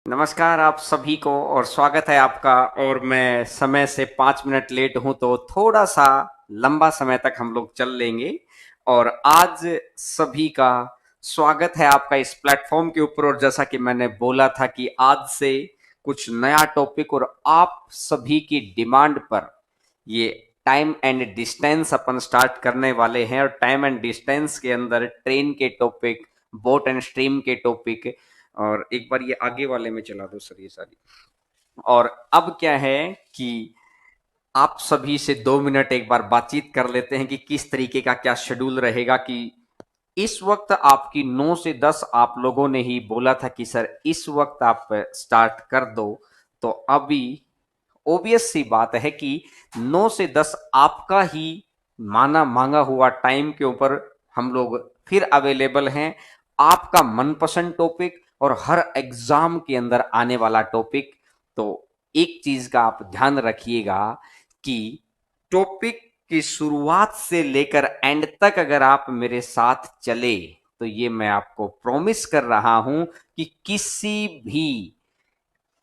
नमस्कार आप सभी को और स्वागत है आपका। और मैं समय से 5 मिनट लेट हूं तो थोड़ा सा लंबा समय तक हम लोग चल लेंगे। और आज सभी का स्वागत है आपका इस प्लेटफॉर्म के ऊपर। और जैसा कि मैंने बोला था कि आज से कुछ नया टॉपिक और आप सभी की डिमांड पर ये time and distance upon start करने वाले हैं। और टाइम एंड डिस्टेंस के अंदर ट्रेन के टॉपिक, बोट एंड स्ट्रीम के टॉपिक, और एक बार ये आगे वाले में चला दो सर ये सारी। और अब क्या है कि आप सभी से 2 मिनट एक बार बातचीत कर लेते हैं कि किस तरीके का क्या शेड्यूल रहेगा। कि इस वक्त आपकी 9 से 10 आप लोगों ने ही बोला था कि सर इस वक्त आप स्टार्ट कर दो। तो अभी ओबियस सी बात है कि 9 से 10 आपका ही माना मांगा हुआ टाइम के ऊपर हम लोग फिर अवेलेबल हैं। आपका मनपसंद टॉपिक और हर एग्जाम के अंदर आने वाला टॉपिक। तो एक चीज का आप ध्यान रखिएगा कि टॉपिक की शुरुआत से लेकर एंड तक अगर आप मेरे साथ चले तो ये मैं आपको प्रॉमिस कर रहा हूं कि किसी भी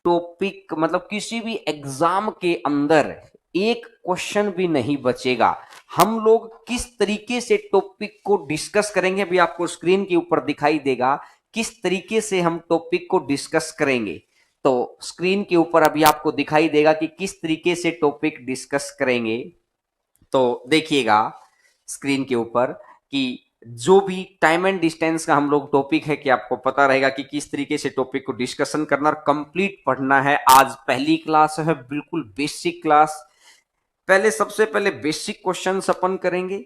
टॉपिक मतलब किसी भी एग्जाम के अंदर एक क्वेश्चन भी नहीं बचेगा। हम लोग किस तरीके से टॉपिक को डिस्कस करेंगे अभी आपको स्क्रीन के ऊपर दिखाई देगा। किस तरीके से हम टॉपिक को डिस्कस करेंगे तो स्क्रीन के ऊपर अभी आपको दिखाई देगा कि किस तरीके से टॉपिक डिस्कस करेंगे। तो देखिएगा स्क्रीन के ऊपर कि जो भी टाइम एंड डिस्टेंस का हम लोग टॉपिक है कि आपको पता रहेगा कि किस तरीके से टॉपिक को डिस्कशन करना और कंप्लीट पढ़ना है। आज पहली क्लास है, बिल्कुल बेसिक क्लास। पहले सबसे पहले बेसिक क्वेश्चंस अपन करेंगे।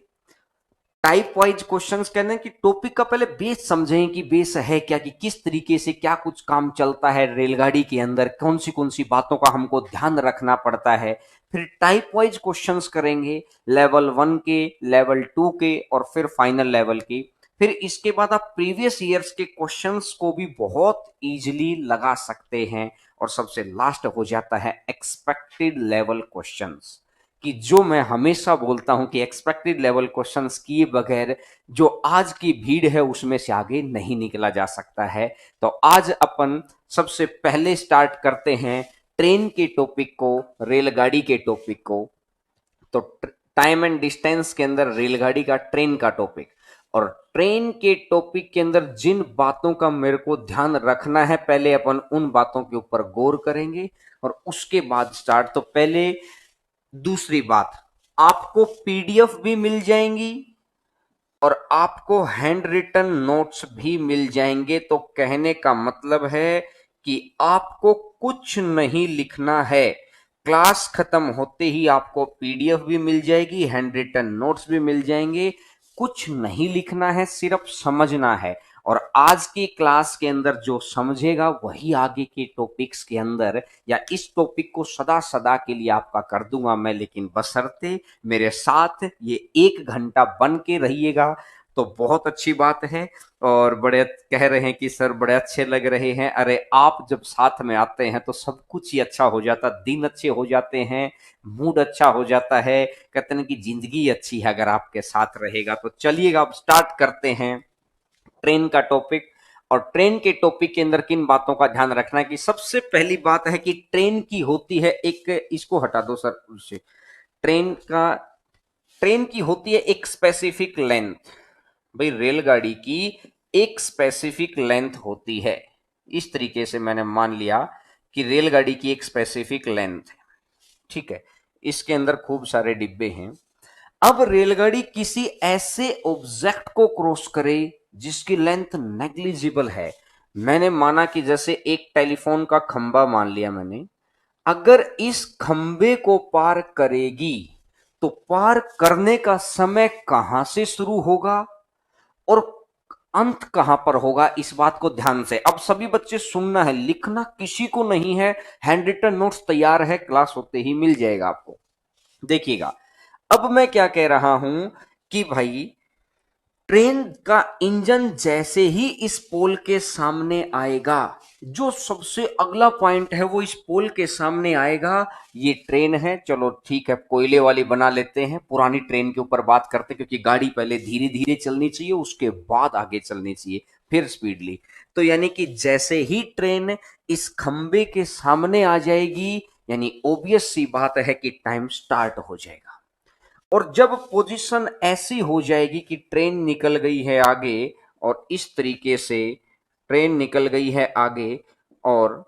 टाइप वाइज क्वेश्चंस कहते हैं कि टॉपिक का पहले बेस समझें कि बेस है क्या, कि किस तरीके से क्या कुछ काम चलता है रेलगाड़ी के अंदर, कौन सी बातों का हमको ध्यान रखना पड़ता है। फिर टाइप वाइज क्वेश्चंस करेंगे, लेवल 1 के, लेवल 2 के और फिर फाइनल लेवल के। फिर इसके बाद आप प्रीवियस ईयर्स के क्वेश्चंस को भी बहुत इजीली लगा सकते हैं। और सबसे लास्ट हो जाता है एक्सपेक्टेड लेवल क्वेश्चंस, कि जो मैं हमेशा बोलता हूं कि एक्सपेक्टेड लेवल क्वेश्चंस किए बगैर जो आज की भीड़ है उसमें से आगे नहीं निकला जा सकता है। तो आज अपन सबसे पहले स्टार्ट करते हैं ट्रेन के टॉपिक को, रेलगाड़ी के टॉपिक को। तो टाइम एंड डिस्टेंस के अंदर रेलगाड़ी का, ट्रेन का टॉपिक। और ट्रेन के टॉपिक के अंदर जिन बातों का मेरे को ध्यान रखना है पहले अपन उन बातों के ऊपर गौर करेंगे और उसके बाद स्टार्ट। तो पहले दूसरी बात, आपको पीडीएफ भी मिल जाएंगी और आपको हैंड रिटन नोट्स भी मिल जाएंगे। तो कहने का मतलब है कि आपको कुछ नहीं लिखना है। क्लास खत्म होते ही आपको पीडीएफ भी मिल जाएगी, हैंड रिटन नोट्स भी मिल जाएंगे। कुछ नहीं लिखना है, सिर्फ समझना है। और आज की क्लास के अंदर जो समझेगा वही आगे के टॉपिक्स के अंदर, या इस टॉपिक को सदा सदा के लिए आपका कर दूंगा मैं, लेकिन बशर्ते मेरे साथ ये 1 घंटा बन के रहिएगा तो बहुत अच्छी बात है। और बड़े कह रहे हैं कि सर बड़े अच्छे लग रहे हैं। अरे आप जब साथ में आते हैं तो सब कुछ ही अच्छा हो जाता, दिन अच्छे हो जाते हैं, मूड अच्छा हो जाता है। कहते हैं कि जिंदगी अच्छी है अगर आपके साथ रहेगा। तो चलिएगा अब स्टार्ट करते हैं ट्रेन का टॉपिक। और ट्रेन के टॉपिक के अंदर किन बातों का ध्यान रखना है कि सबसे पहली बात है कि ट्रेन की होती है एक, इसको हटा दो सर उससे, ट्रेन का, ट्रेन की होती है एक स्पेसिफिक लेंथ। भाई रेलगाड़ी की एक स्पेसिफिक लेंथ होती है। इस तरीके से मैंने मान लिया कि रेलगाड़ी की एक स्पेसिफिक लेंथ है, ठीक है। इसके अंदर खूब सारे डिब्बे हैं। अब रेलगाड़ी किसी ऐसे ऑब्जेक्ट को क्रॉस करे जिसकी लेंथ नेग्लिजिबल है। मैंने माना कि जैसे एक टेलीफोन का खंबा मान लिया मैंने, अगर इस खंबे को पार करेगी तो पार करने का समय कहां से शुरू होगा और अंत कहां पर होगा, इस बात को ध्यान से अब सभी बच्चे सुनना है, लिखना किसी को नहीं है। हैंड रिटन नोट्स तैयार है, क्लास होते ही मिल जाएगा आपको। देखिएगा अब मैं क्या कह रहा हूं कि भाई ट्रेन का इंजन जैसे ही इस पोल के सामने आएगा, जो सबसे अगला पॉइंट है वो इस पोल के सामने आएगा। ये ट्रेन है, चलो ठीक है कोयले वाली बना लेते हैं, पुरानी ट्रेन के ऊपर बात करते हैं क्योंकि गाड़ी पहले धीरे धीरे चलनी चाहिए उसके बाद आगे चलनी चाहिए। फिर स्पीड ली। तो यानी कि जैसे ही ट्रेन इस खंबे के सामने आ जाएगी, यानी ऑब्वियस सी बात है कि टाइम स्टार्ट हो जाएगा। और जब पोजीशन ऐसी हो जाएगी कि ट्रेन निकल गई है आगे, और इस तरीके से ट्रेन निकल गई है आगे, और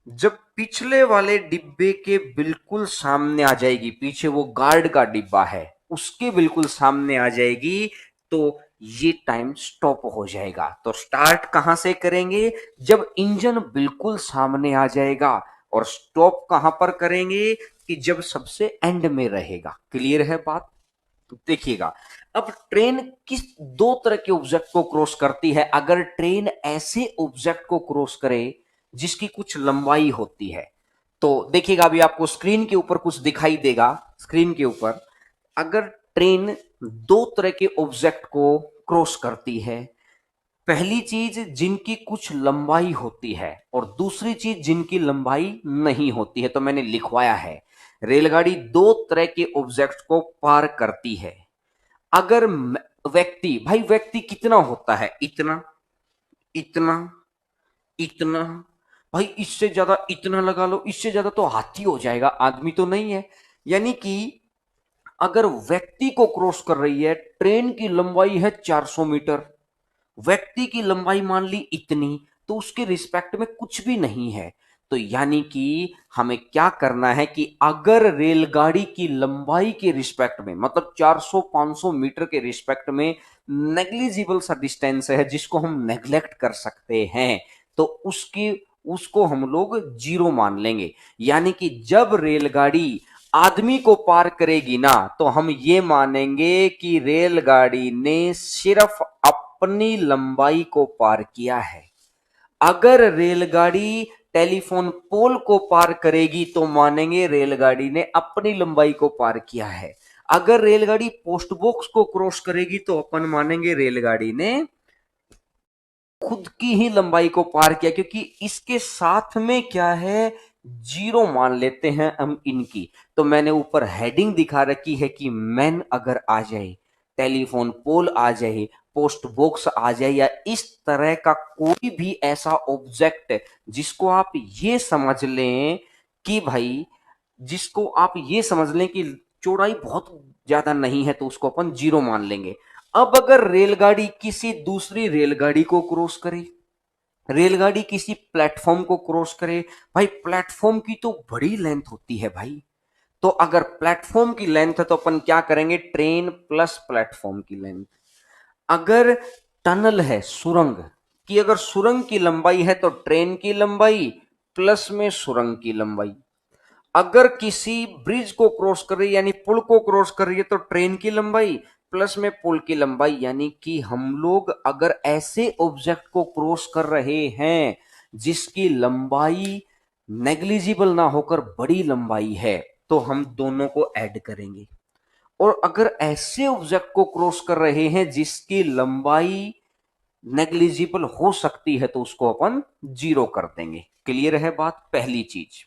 जब पिछले वाले डिब्बे के बिल्कुल सामने आ जाएगी, पीछे वो गार्ड का डिब्बा है उसके बिल्कुल सामने आ जाएगी, तो ये टाइम स्टॉप हो जाएगा। तो स्टार्ट कहां से करेंगे? जब इंजन बिल्कुल सामने आ जाएगा। और स्टॉप कहां पर करेंगे? कि जब सबसे एंड में रहेगा। क्लियर है बात? देखिएगा, अब ट्रेन किस दो तरह के ऑब्जेक्ट को क्रॉस करती है। अगर ट्रेन ऐसे ऑब्जेक्ट को क्रॉस करे जिसकी कुछ लंबाई होती है, तो देखिएगा अभी आपको स्क्रीन के ऊपर कुछ दिखाई देगा। स्क्रीन के ऊपर अगर ट्रेन दो तरह के ऑब्जेक्ट को क्रॉस करती है, पहली चीज जिनकी कुछ लंबाई होती है और दूसरी चीज जिनकी लंबाई नहीं होती है, तो मैंने लिखवाया है रेलगाड़ी दो तरह के ऑब्जेक्ट को पार करती है। अगर व्यक्ति, भाई व्यक्ति कितना होता है? इतना, इतना, इतना। भाई इससे ज्यादा इतना लगा लो, इससे ज्यादा तो हाथी हो जाएगा, आदमी तो नहीं है। यानी कि अगर व्यक्ति को क्रॉस कर रही है, ट्रेन की लंबाई है 400 मीटर, व्यक्ति की लंबाई मान ली इतनी, तो उसके रिस्पेक्ट में कुछ भी नहीं है। तो यानी कि हमें क्या करना है कि अगर रेलगाड़ी की लंबाई के रिस्पेक्ट में, मतलब 400-500 मीटर के रिस्पेक्ट में नेग्लिजिबल सा डिस्टेंस है जिसको हम नेग्लेक्ट कर सकते हैं, तो उसकी उसको हम लोग जीरो मान लेंगे। यानी कि जब रेलगाड़ी आदमी को पार करेगी ना, तो हम ये मानेंगे कि रेलगाड़ी ने सिर्फ अपनी लंबाई को पार किया है। अगर रेलगाड़ी टेलीफोन पोल को पार करेगी तो मानेंगे रेलगाड़ी ने अपनी लंबाई को पार किया है। अगर रेलगाड़ी पोस्ट बॉक्स को क्रॉस करेगी तो अपन मानेंगे रेलगाड़ी ने खुद की ही लंबाई को पार किया, क्योंकि इसके साथ में क्या है, जीरो मान लेते हैं हम इनकी। तो मैंने ऊपर हेडिंग दिखा रखी है कि मैन अगर आ जाए, टेलीफोन पोल आ जाए, पोस्ट बॉक्स आ जाए, या इस तरह का कोई भी ऐसा ऑब्जेक्ट जिसको आप ये समझ लें कि भाई, जिसको आप ये समझ लें कि चौड़ाई बहुत ज्यादा नहीं है, तो उसको अपन जीरो मान लेंगे। अब अगर रेलगाड़ी किसी दूसरी रेलगाड़ी को क्रॉस करे, रेलगाड़ी किसी प्लेटफॉर्म को क्रॉस करे, भाई प्लेटफॉर्म की तो बड़ी लेंथ होती है भाई। तो अगर प्लेटफॉर्म की लेंथ है तो अपन क्या करेंगे? ट्रेन प्लस प्लेटफॉर्म की लेंथ। अगर टनल है, सुरंग की अगर सुरंग की लंबाई है तो ट्रेन की लंबाई प्लस में सुरंग की लंबाई। अगर किसी ब्रिज को क्रॉस कर रही है, यानी पुल को क्रॉस कर रही है, तो ट्रेन की लंबाई प्लस में पुल की लंबाई। यानी कि हम लोग अगर ऐसे ऑब्जेक्ट को क्रॉस कर रहे हैं जिसकी लंबाई नेग्लिजिबल ना होकर बड़ी लंबाई है, तो हम दोनों को ऐड करेंगे। और अगर ऐसे ऑब्जेक्ट को क्रॉस कर रहे हैं जिसकी लंबाई नेग्लिजिबल हो सकती है, तो उसको अपन जीरो कर देंगे। क्लियर है बात? पहली चीज।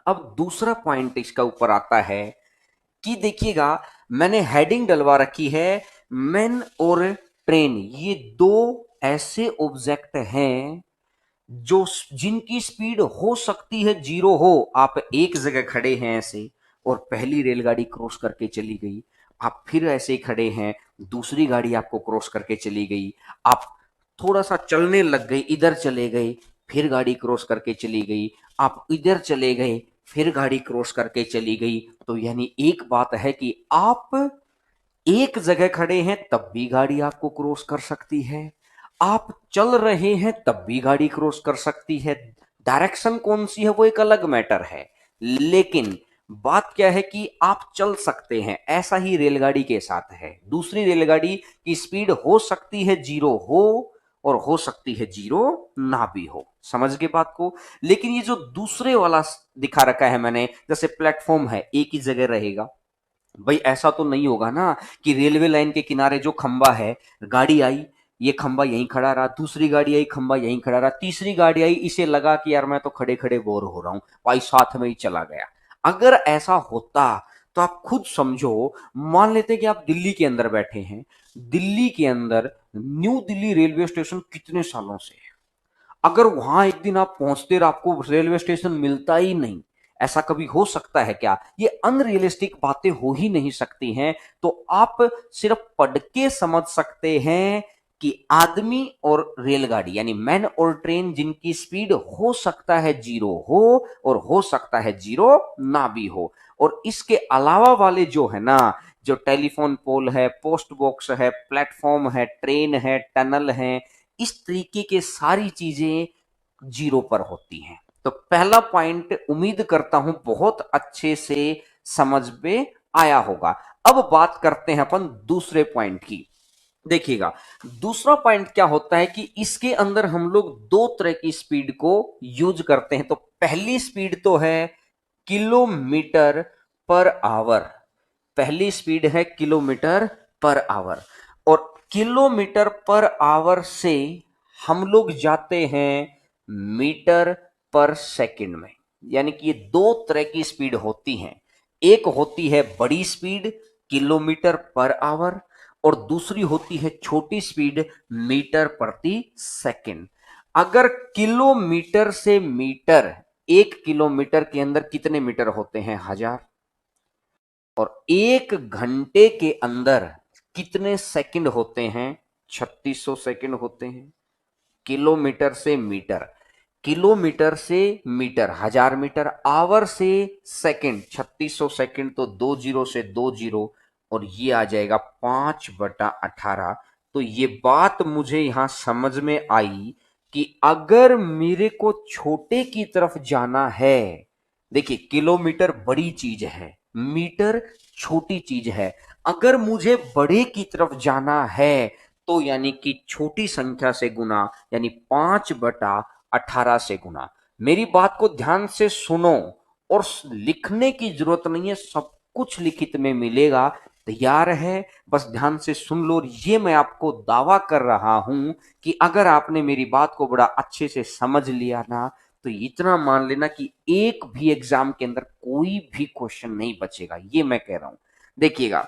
अब दूसरा पॉइंट इसका ऊपर आता है कि देखिएगा, मैंने हेडिंग डलवा रखी है मैन और ट्रेन, ये दो ऐसे ऑब्जेक्ट हैं जो जिनकी स्पीड हो सकती है जीरो हो। आप एक जगह खड़े हैं ऐसे, और पहली रेलगाड़ी क्रॉस करके चली गई, आप फिर ऐसे ही खड़े हैं, दूसरी गाड़ी आपको क्रॉस करके चली गई, आप थोड़ा सा चलने लग गए, इधर चले गए, फिर गाड़ी क्रॉस करके चली गई, आप इधर चले गए, फिर गाड़ी क्रॉस करके चली गई। तो यानी एक बात है कि आप एक जगह खड़े हैं तब भी गाड़ी आपको क्रॉस कर सकती है, आप चल रहे हैं तब भी गाड़ी क्रॉस कर सकती है। डायरेक्शन कौन सी है वो एक अलग मैटर है, लेकिन बात क्या है कि आप चल सकते हैं। ऐसा ही रेलगाड़ी के साथ है, दूसरी रेलगाड़ी की स्पीड हो सकती है जीरो हो, और हो सकती है जीरो ना भी हो। समझ गए बात को? लेकिन ये जो दूसरे वाला दिखा रखा है मैंने, जैसे प्लेटफॉर्म है एक ही जगह रहेगा, भाई ऐसा तो नहीं होगा ना कि रेलवे लाइन के किनारे जो खंबा है, गाड़ी आई, ये खंबा यहीं खड़ा रहा, दूसरी गाड़ी आई, खंबा यहीं खड़ा रहा, तीसरी गाड़ी आई, इसे लगा कि यार मैं तो खड़े खड़े बोर हो रहा हूं, भाई साथ में ही चला गया। अगर ऐसा होता तो आप खुद समझो, मान लेते हैं कि आप दिल्ली के अंदर बैठे हैं। दिल्ली के अंदर न्यू दिल्ली रेलवे स्टेशन कितने सालों से है। अगर वहां एक दिन आप पहुंचते और आपको रेलवे स्टेशन मिलता ही नहीं, ऐसा कभी हो सकता है क्या? ये अनरियलिस्टिक बातें हो ही नहीं सकती हैं। तो आप सिर्फ पढ़ के समझ सकते हैं कि आदमी और रेलगाड़ी यानी मैन और ट्रेन जिनकी स्पीड हो सकता है जीरो हो और हो सकता है जीरो ना भी हो, और इसके अलावा वाले जो है ना, जो टेलीफोन पोल है, पोस्ट बॉक्स है, प्लेटफॉर्म है, ट्रेन है, टनल है, इस तरीके के सारी चीजें जीरो पर होती हैं। तो पहला पॉइंट उम्मीद करता हूं बहुत अच्छे से समझ में आया होगा। अब बात करते हैं अपन दूसरे पॉइंट की। देखिएगा, दूसरा पॉइंट क्या होता है कि इसके अंदर हम लोग दो तरह की स्पीड को यूज करते हैं। तो पहली स्पीड तो है किलोमीटर पर आवर। पहली स्पीड है किलोमीटर पर आवर, और किलोमीटर पर आवर से हम लोग जाते हैं मीटर पर सेकंड में। यानी कि ये दो तरह की स्पीड होती हैं। एक होती है बड़ी स्पीड किलोमीटर पर आवर, और दूसरी होती है छोटी स्पीड मीटर प्रति सेकंड। अगर किलोमीटर से मीटर, एक किलोमीटर के अंदर कितने मीटर होते हैं? 1000। और एक घंटे के अंदर कितने सेकंड होते हैं? 3600 सेकंड होते हैं। किलोमीटर से मीटर, किलोमीटर से मीटर 1000 मीटर, आवर से सेकंड 3600 सेकंड, तो 20 से 20, और ये आ जाएगा 5/18। तो ये बात मुझे यहां समझ में आई कि अगर मेरे को छोटे की तरफ जाना है, देखिए किलोमीटर बड़ी चीज है, मीटर छोटी चीज है। अगर मुझे बड़े की तरफ जाना है तो यानी कि छोटी संख्या से गुना, यानी 5/18 से गुना। मेरी बात को ध्यान से सुनो, और लिखने की जरूरत नहीं है, सब कुछ लिखित में मिलेगा। तैयार है? बस ध्यान से सुन लो। और ये मैं आपको दावा कर रहा हूं कि अगर आपने मेरी बात को बड़ा अच्छे से समझ लिया ना, तो इतना मान लेना कि एक भी एग्जाम के अंदर कोई भी क्वेश्चन नहीं बचेगा। ये मैं कह रहा हूं। देखिएगा,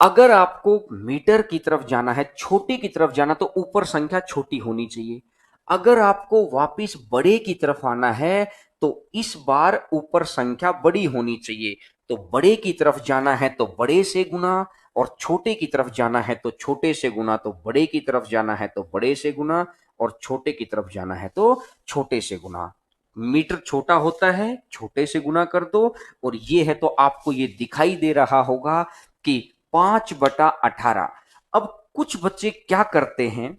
अगर आपको मीटर की तरफ जाना है, छोटी की तरफ जाना, तो ऊपर संख्या छोटी होनी चाहिए। अगर आपको वापस बड़े की तरफ आना है तो इस बार ऊपर संख्या बड़ी होनी चाहिए। तो बड़े की तरफ जाना है तो बड़े से गुना, और छोटे की तरफ जाना है तो छोटे से गुना। तो बड़े की तरफ जाना है तो बड़े से गुना, और छोटे की तरफ जाना है तो छोटे से गुना। मीटर छोटा होता है, छोटे से गुना कर दो। और ये है, तो आपको ये दिखाई दे रहा होगा कि 5/18। अब कुछ बच्चे क्या करते हैं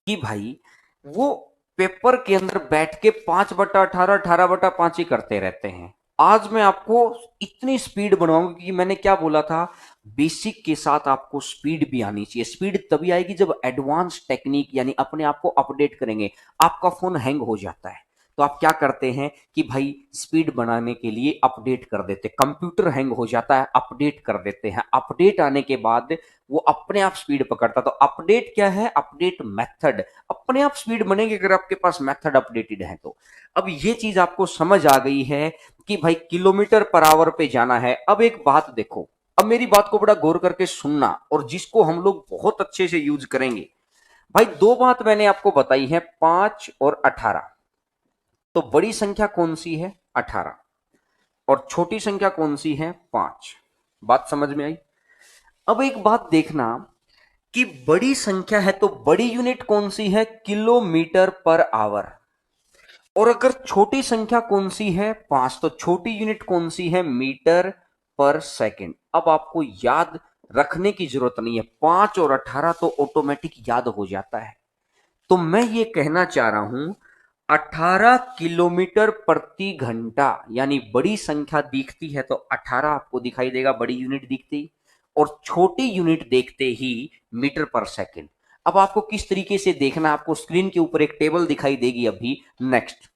कि भाई वो पेपर के अंदर बैठ के 5/18, 18/5 ही करते रहते हैं। आज मैं आपको इतनी स्पीड बनवाऊंगा, क्योंकि मैंने क्या बोला था, बेसिक के साथ आपको स्पीड भी आनी चाहिए। स्पीड तभी आएगी जब एडवांस टेक्निक यानी अपने आप को अपडेट करेंगे। आपका फोन हैंग हो जाता है तो आप क्या करते हैं कि भाई स्पीड बनाने के लिए अपडेट कर देते। कंप्यूटर हैंग हो जाता है, अपडेट कर देते हैं। अपडेट आने के बाद वो अपने आप स्पीड पकड़ता। तो अपडेट क्या है? Update method. अपने आप स्पीड बनेगी अगर आपके पास मेथड अपडेटेड है तो। अब ये चीज आपको समझ आ गई है कि भाई किलोमीटर पर आवर पे जाना है। अब एक बात देखो, अब मेरी बात को बड़ा गौर करके सुनना, और जिसको हम लोग बहुत अच्छे से यूज करेंगे। भाई दो बात मैंने आपको बताई है, 5 और 18। तो बड़ी संख्या कौन सी है? 18। और छोटी संख्या कौन सी है? 5। बात समझ में आई? अब एक बात देखना कि बड़ी संख्या है तो बड़ी यूनिट कौन सी है? Kilometre per hour. और अगर छोटी संख्या कौन सी है? 5। तो छोटी यूनिट कौन सी है? मीटर पर सेकंड। अब आपको याद रखने की जरूरत नहीं है, 5 और 18 तो ऑटोमेटिक याद हो जाता है। तो मैं ये कहना चाह रहा हूं, 18 किलोमीटर प्रति घंटा, यानी बड़ी संख्या दिखती है तो 18 आपको दिखाई देगा, बड़ी यूनिट दिखती ही, और छोटी यूनिट देखते ही मीटर पर सेकंड। अब आपको किस तरीके से देखना, आपको स्क्रीन के ऊपर एक टेबल दिखाई देगी अभी। नेक्स्ट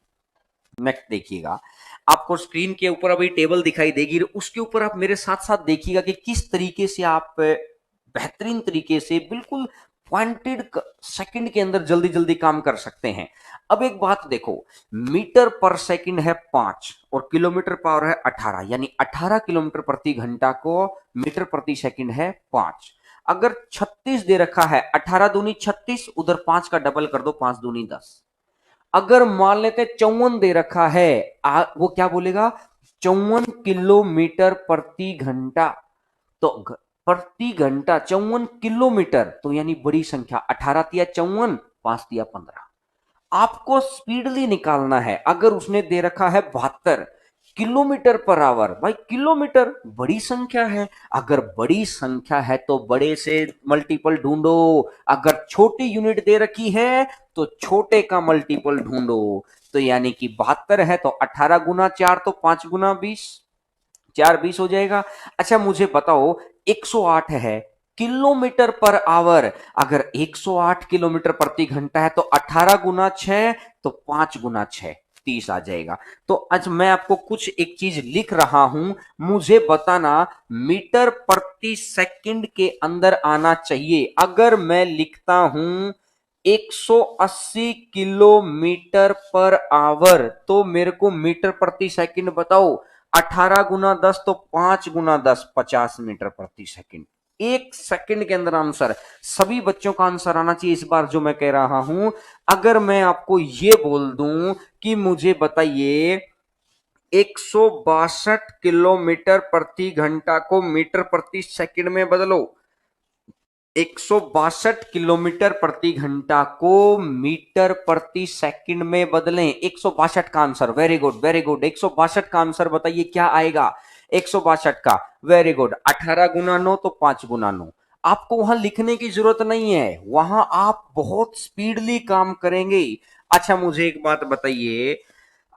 नेक्स्ट देखिएगा, आपको स्क्रीन के ऊपर अभी टेबल दिखाई देगी, उसके ऊपर आप मेरे साथ साथ देखिएगा कि किस तरीके से आप बेहतरीन तरीके से बिल्कुल पॉइंटेड सेकंड के अंदर जल्दी जल्दी काम कर सकते हैं। अब एक बात देखो, मीटर पर सेकंड है 5 और किलोमीटर पावर है 18, यानी 18 किलोमीटर प्रति घंटा को मीटर प्रति सेकंड है 5। अगर 36 दे रखा है, 18 दूनी 36, उधर 5 का डबल कर दो, 5 दूनी 10। अगर मान लेते 54 दे रखा है, वो क्या बोलेगा, 54 किलोमीटर प्रति घंटा। तो प्रति घंटा 54 किलोमीटर, तो यानी बड़ी संख्या, 18 दिया 54, 5 दिया 15। आपको स्पीडली निकालना है। अगर उसने दे रखा है 72 किलोमीटर पर आवर, भाई किलोमीटर बड़ी संख्या है, अगर बड़ी संख्या है तो बड़े से मल्टीपल ढूंढो, अगर छोटी यूनिट दे रखी है तो छोटे का मल्टीपल ढूंढो। तो यानी कि 72 है तो 18 गुना 4 तो 5 गुना 20, 4 20 हो जाएगा। अच्छा मुझे बताओ, 108 है किलोमीटर पर आवर, अगर 108 किलोमीटर प्रति घंटा है तो 18 गुना 6 तो 5 गुना 6 30 आ जाएगा। तो आज मैं आपको कुछ एक चीज लिख रहा हूं, मुझे बताना मीटर प्रति सेकंड के अंदर आना चाहिए। अगर मैं लिखता हूं 180 किलोमीटर पर आवर, तो मेरे को मीटर प्रति सेकंड बताओ। 18 गुना 10 तो 5 गुना 10, 50 मीटर प्रति सेकंड। एक सेकंड के अंदर आंसर। सभी बच्चों का आंसर आना चाहिए इस बार जो मैं कह रहा हूं। अगर मैं आपको यह बोल दूं कि मुझे बताइए 162 किलोमीटर प्रति घंटा को मीटर प्रति सेकंड में बदलो, 162 किलोमीटर प्रति घंटा को मीटर प्रति सेकंड में बदलें। 162 का answer, very good very good. 162 का आंसर बताइए क्या आएगा 162 का, वेरी गुड। 18 गुना 9 तो 5 गुना 9। आपको वहां लिखने की जरूरत नहीं है, वहां आप बहुत स्पीडली काम करेंगे। अच्छा मुझे एक बात बताइए,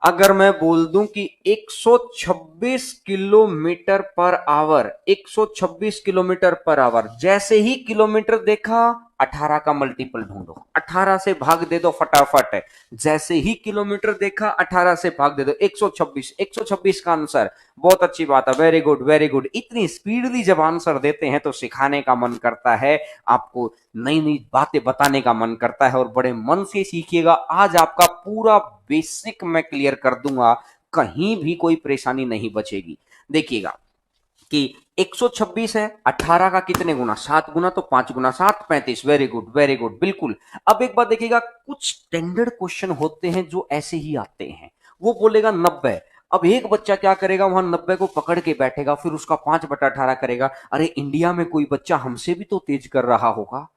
अगर मैं बोल दूं कि 126 kilometre per hour, 126 kilometre per hour, जैसे ही किलोमीटर देखा 18 का मल्टीपल ढूंढो, 18 से भाग दे दो फटाफट। जैसे ही किलोमीटर देखा 18 से भाग दे दो, 126, 126 का आंसर। बहुत अच्छी बात है, वेरी गुड वेरी गुड। इतनी स्पीडली जब आंसर देते हैं तो सिखाने का मन करता है, आपको नई नई बातें बताने का मन करता है, और बड़े मन से सीखिएगा। आज आपका पूरा बेसिक मैं क्लियर कर दूंगा, कहीं भी कोई परेशानी नहीं बचेगी। देखिएगा कि 126 है, 18 का कितने गुना, 7 गुना तो 5 गुना 7, 35। वेरी गुड वेरी गुड, बिल्कुल। अब एक बात देखिएगा, कुछ स्टैंडर्ड क्वेश्चन होते हैं जो ऐसे ही आते हैं। वो बोलेगा 90, अब एक बच्चा क्या करेगा, वहां 90 को पकड़ के बैठेगा, फिर उसका 5/18 करेगा। अरे इंडिया में कोई बच्चा हमसे भी तो तेज कर रहा होगा।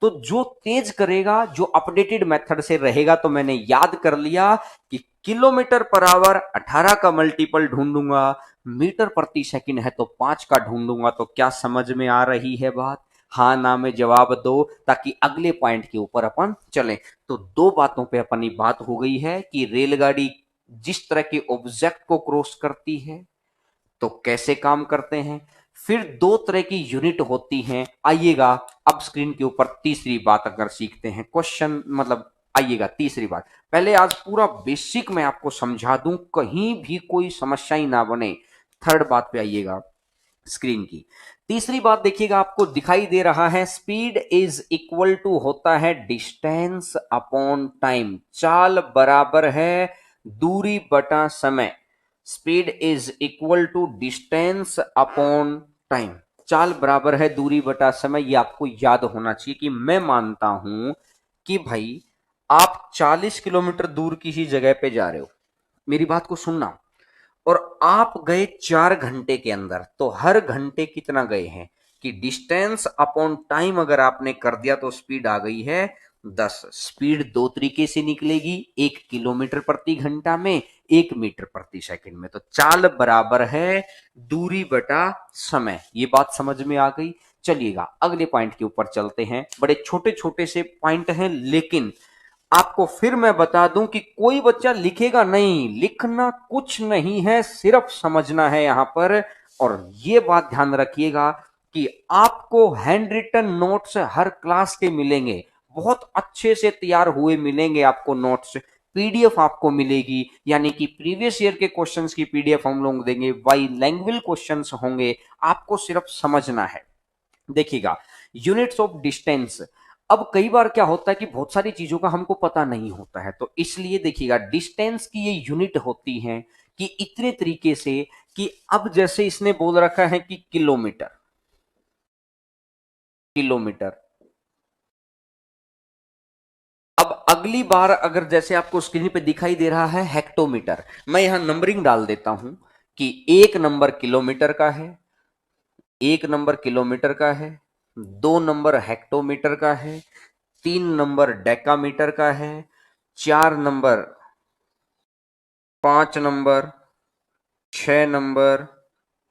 तो जो तेज करेगा, जो अपडेटेड मेथड से रहेगा, तो मैंने याद कर लिया कि किलोमीटर पर आवर 18 का मल्टीपल ढूंढूंगा, मीटर प्रति सेकंड है तो 5 का ढूंढूंगा। तो क्या समझ में आ रही है बात? हाँ ना में जवाब दो, ताकि अगले पॉइंट के ऊपर अपन चलें। तो दो बातों पे अपनी बात हो गई है कि रेलगाड़ी जिस तरह के ऑब्जेक्ट को क्रॉस करती है तो कैसे काम करते हैं। फिर दो तरह की यूनिट होती हैं। आइएगा अब स्क्रीन के ऊपर तीसरी बात अगर सीखते हैं, क्वेश्चन मतलब आइएगा तीसरी बात। पहले आज पूरा बेसिक मैं आपको समझा दूं, कहीं भी कोई समस्या ही ना बने। थर्ड बात पे आइएगा स्क्रीन की। तीसरी बात देखिएगा, आपको दिखाई दे रहा है स्पीड इज इक्वल टू होता है डिस्टेंस अपॉन टाइम। चाल बराबर है दूरी बटा समय। Speed is equal to distance upon time. चाल बराबर है दूरी बटा समय, ये आपको याद होना चाहिए। कि मैं मानता हूं कि भाई आप 40 किलोमीटर दूर किसी जगह पे जा रहे हो, मेरी बात को सुनना, और आप गए 4 घंटे के अंदर, तो हर घंटे कितना गए हैं, कि डिस्टेंस अपॉन टाइम अगर आपने कर दिया तो स्पीड आ गई है 10। स्पीड दो तरीके से निकलेगी, 1 किलोमीटर प्रति घंटा में, 1 मीटर प्रति सेकंड में। तो चाल बराबर है दूरी बटा समय। ये बात समझ में आ गई। चलिएगा अगले पॉइंट के ऊपर चलते हैं। बड़े छोटे छोटे से पॉइंट हैं, लेकिन आपको फिर मैं बता दूं कि कोई बच्चा लिखेगा नहीं, लिखना कुछ नहीं है, सिर्फ समझना है यहां पर। और यह बात ध्यान रखिएगा कि आपको हैंड रिटन नोट्स हर क्लास के मिलेंगे, बहुत अच्छे से तैयार हुए मिलेंगे आपको नोट्स। पीडीएफ आपको मिलेगी, यानी कि प्रीवियस ईयर के क्वेश्चंस की पीडीएफ हम लोग देंगे, बाइलैंग्वेज क्वेश्चंस होंगे, आपको सिर्फ समझना है। देखिएगा यूनिट्स ऑफ डिस्टेंस, अब कई बार क्या होता है कि बहुत सारी चीजों का हमको पता नहीं होता है, तो इसलिए देखिएगा डिस्टेंस की ये यूनिट होती है कि इतने तरीके से कि अब जैसे इसने बोल रखा है कि किलोमीटर, किलोमीटर। अब अगली बार अगर जैसे आपको स्क्रीन पे दिखाई दे रहा है हेक्टोमीटर, मैं यहां नंबरिंग डाल देता हूं कि एक नंबर किलोमीटर का है, एक नंबर किलोमीटर का है, दो नंबर हेक्टोमीटर का है, तीन नंबर डेकामीटर का है, चार नंबर, पांच नंबर, छह नंबर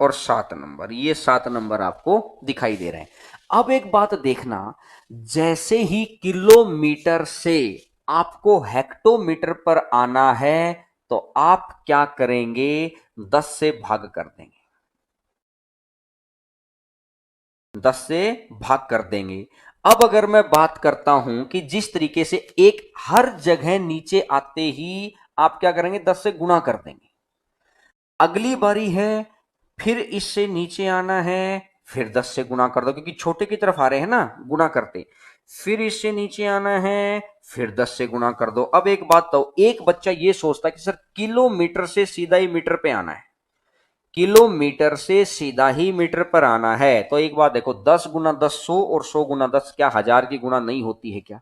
और सात नंबर। ये सात नंबर आपको दिखाई दे रहे हैं। अब एक बात देखना, जैसे ही किलोमीटर से आपको हेक्टोमीटर पर आना है तो आप क्या करेंगे, 10 से भाग कर देंगे, 10 से भाग कर देंगे। अब अगर मैं बात करता हूं कि जिस तरीके से एक हर जगह नीचे आते ही आप क्या करेंगे, 10 से गुणा कर देंगे। अगली बारी है, फिर इससे नीचे आना है, फिर 10 से गुणा कर दो क्योंकि छोटे की तरफ आ रहे हैं ना, गुणा करते। फिर इससे नीचे आना है, फिर 10 से गुणा कर दो। अब एक बात तो, एक बच्चा ये सोचता है कि सर किलोमीटर से सीधा ही मीटर पे आना है, किलोमीटर से सीधा ही मीटर पर आना है। तो एक बात देखो, 10 गुना 10 100 और 100 गुना 10 क्या हजार की गुना नहीं होती है क्या?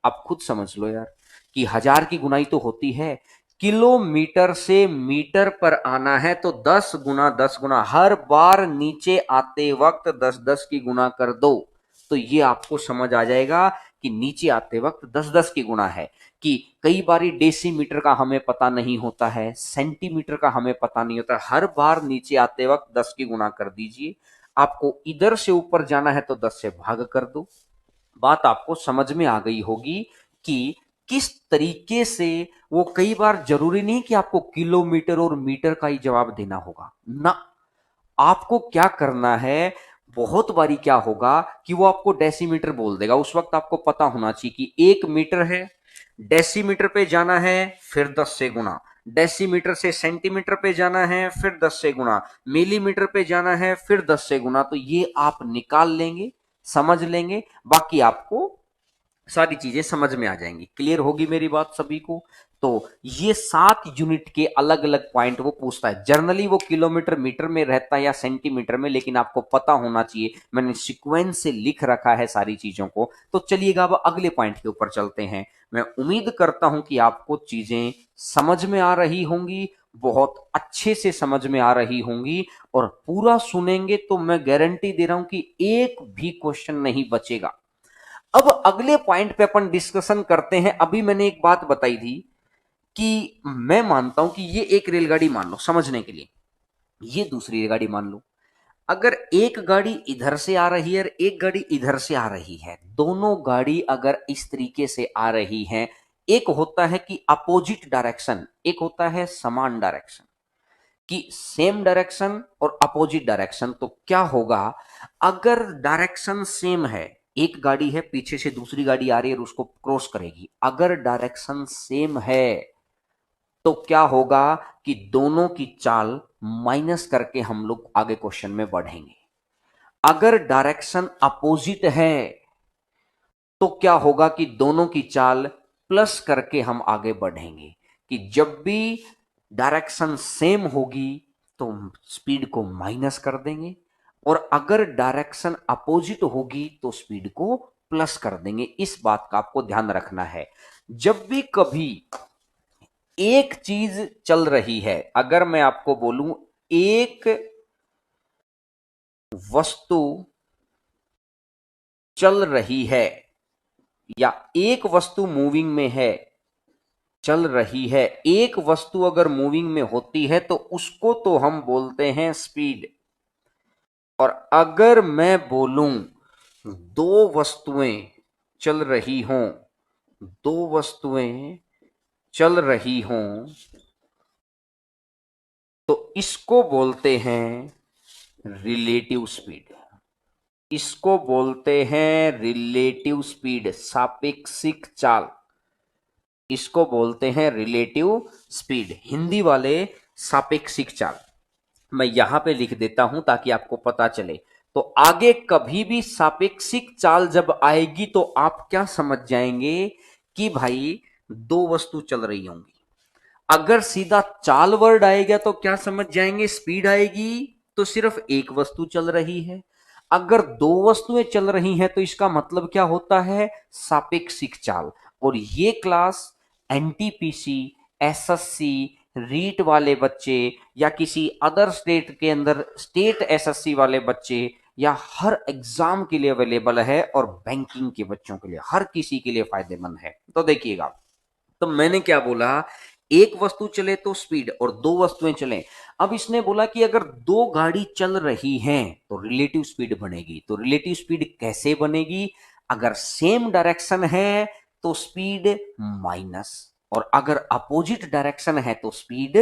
आप खुद समझ लो यार कि हजार की गुनाई तो होती है। किलोमीटर से मीटर पर आना है तो 10 गुना 10 गुना, हर बार नीचे आते वक्त 10 10 की गुना कर दो, तो ये आपको समझ आ जाएगा कि नीचे आते वक्त 10 10 की गुना है। कि कई बारी डेसीमीटर का हमें पता नहीं होता है, सेंटीमीटर का हमें पता नहीं होता, हर बार नीचे आते वक्त 10 की गुना कर दीजिए। आपको इधर से ऊपर जाना है तो 10 से भाग कर दो। बात आपको समझ में आ गई होगी कि किस तरीके से वो, कई बार जरूरी नहीं कि आपको किलोमीटर और मीटर का ही जवाब देना होगा ना, आपको क्या करना है, बहुत बारी क्या होगा कि वो आपको डेसीमीटर बोल देगा, उस वक्त आपको पता होना चाहिए कि 1 मीटर है, डेसीमीटर पे जाना है फिर 10 से गुणा, डेसीमीटर से सेंटीमीटर पे जाना है फिर 10 से गुणा, मिलीमीटर पे जाना है फिर 10 से गुणा। तो ये आप निकाल लेंगे, समझ लेंगे, बाकी आपको सारी चीजें समझ में आ जाएंगी। क्लियर होगी मेरी बात सभी को? तो ये 7 यूनिट के अलग अलग पॉइंट वो पूछता है। जनरली वो किलोमीटर मीटर में रहता है या सेंटीमीटर में, लेकिन आपको पता होना चाहिए, मैंने सीक्वेंस से लिख रखा है सारी चीजों को। तो चलिएगा अब अगले पॉइंट के ऊपर चलते हैं। मैं उम्मीद करता हूं कि आपको चीजें समझ में आ रही होंगी, बहुत अच्छे से समझ में आ रही होंगी, और पूरा सुनेंगे तो मैं गारंटी दे रहा हूं कि एक भी क्वेश्चन नहीं बचेगा। अब अगले पॉइंट पे अपन डिस्कशन करते हैं। अभी मैंने एक बात बताई थी कि मैं मानता हूं कि ये एक रेलगाड़ी मान लो समझने के लिए, ये दूसरी रेलगाड़ी मान लो। अगर एक गाड़ी इधर से आ रही है और एक गाड़ी इधर से आ रही है, दोनों गाड़ी अगर इस तरीके से आ रही हैं, एक होता है कि अपोजिट डायरेक्शन, एक होता है समान डायरेक्शन, कि सेम डायरेक्शन और अपोजिट डायरेक्शन। तो क्या होगा, अगर डायरेक्शन सेम है, एक गाड़ी है पीछे से दूसरी गाड़ी आ रही है और उसको क्रॉस करेगी, अगर डायरेक्शन सेम है तो क्या होगा कि दोनों की चाल माइनस करके हम लोग आगे क्वेश्चन में बढ़ेंगे। अगर डायरेक्शन अपोजिट है तो क्या होगा कि दोनों की चाल प्लस करके हम आगे बढ़ेंगे। कि जब भी डायरेक्शन सेम होगी तो स्पीड को माइनस कर देंगे, और अगर डायरेक्शन अपोजिट होगी तो स्पीड को प्लस कर देंगे। इस बात का आपको ध्यान रखना है। जब भी कभी एक चीज चल रही है, अगर मैं आपको बोलूं एक वस्तु चल रही है या एक वस्तु मूविंग में है, चल रही है, एक वस्तु अगर मूविंग में होती है तो उसको तो हम बोलते हैं स्पीड। और अगर मैं बोलूं दो वस्तुएं चल रही हों, दो वस्तुएं चल रही हों, तो इसको बोलते हैं रिलेटिव स्पीड, इसको बोलते हैं रिलेटिव स्पीड, सापेक्षिक चाल, इसको बोलते हैं रिलेटिव स्पीड, हिंदी वाले सापेक्षिक चाल। मैं यहां पे लिख देता हूं ताकि आपको पता चले। तो आगे कभी भी सापेक्षिक चाल जब आएगी तो आप क्या समझ जाएंगे कि भाई दो वस्तु चल रही होंगी। अगर सीधा चाल वर्ड आएगा तो क्या समझ जाएंगे, स्पीड आएगी तो सिर्फ एक वस्तु चल रही है। अगर दो वस्तुएं चल रही हैं तो इसका मतलब क्या होता है, सापेक्षिक चाल। और ये क्लास एनटीपीसी, एसएससी, रीट वाले बच्चे या किसी अदर स्टेट के अंदर स्टेट एसएससी वाले बच्चे या हर एग्जाम के लिए अवेलेबल है और बैंकिंग के बच्चों के लिए हर किसी के लिए फायदेमंद है। तो देखिएगा, तो मैंने क्या बोला, एक वस्तु चले तो स्पीड और दो वस्तुएं चले। अब इसने बोला कि अगर दो गाड़ी चल रही हैं तो रिलेटिव स्पीड बनेगी। तो रिलेटिव स्पीड कैसे बनेगी, अगर सेम डायरेक्शन है तो स्पीड माइनस, और अगर अपोजिट डायरेक्शन है तो स्पीड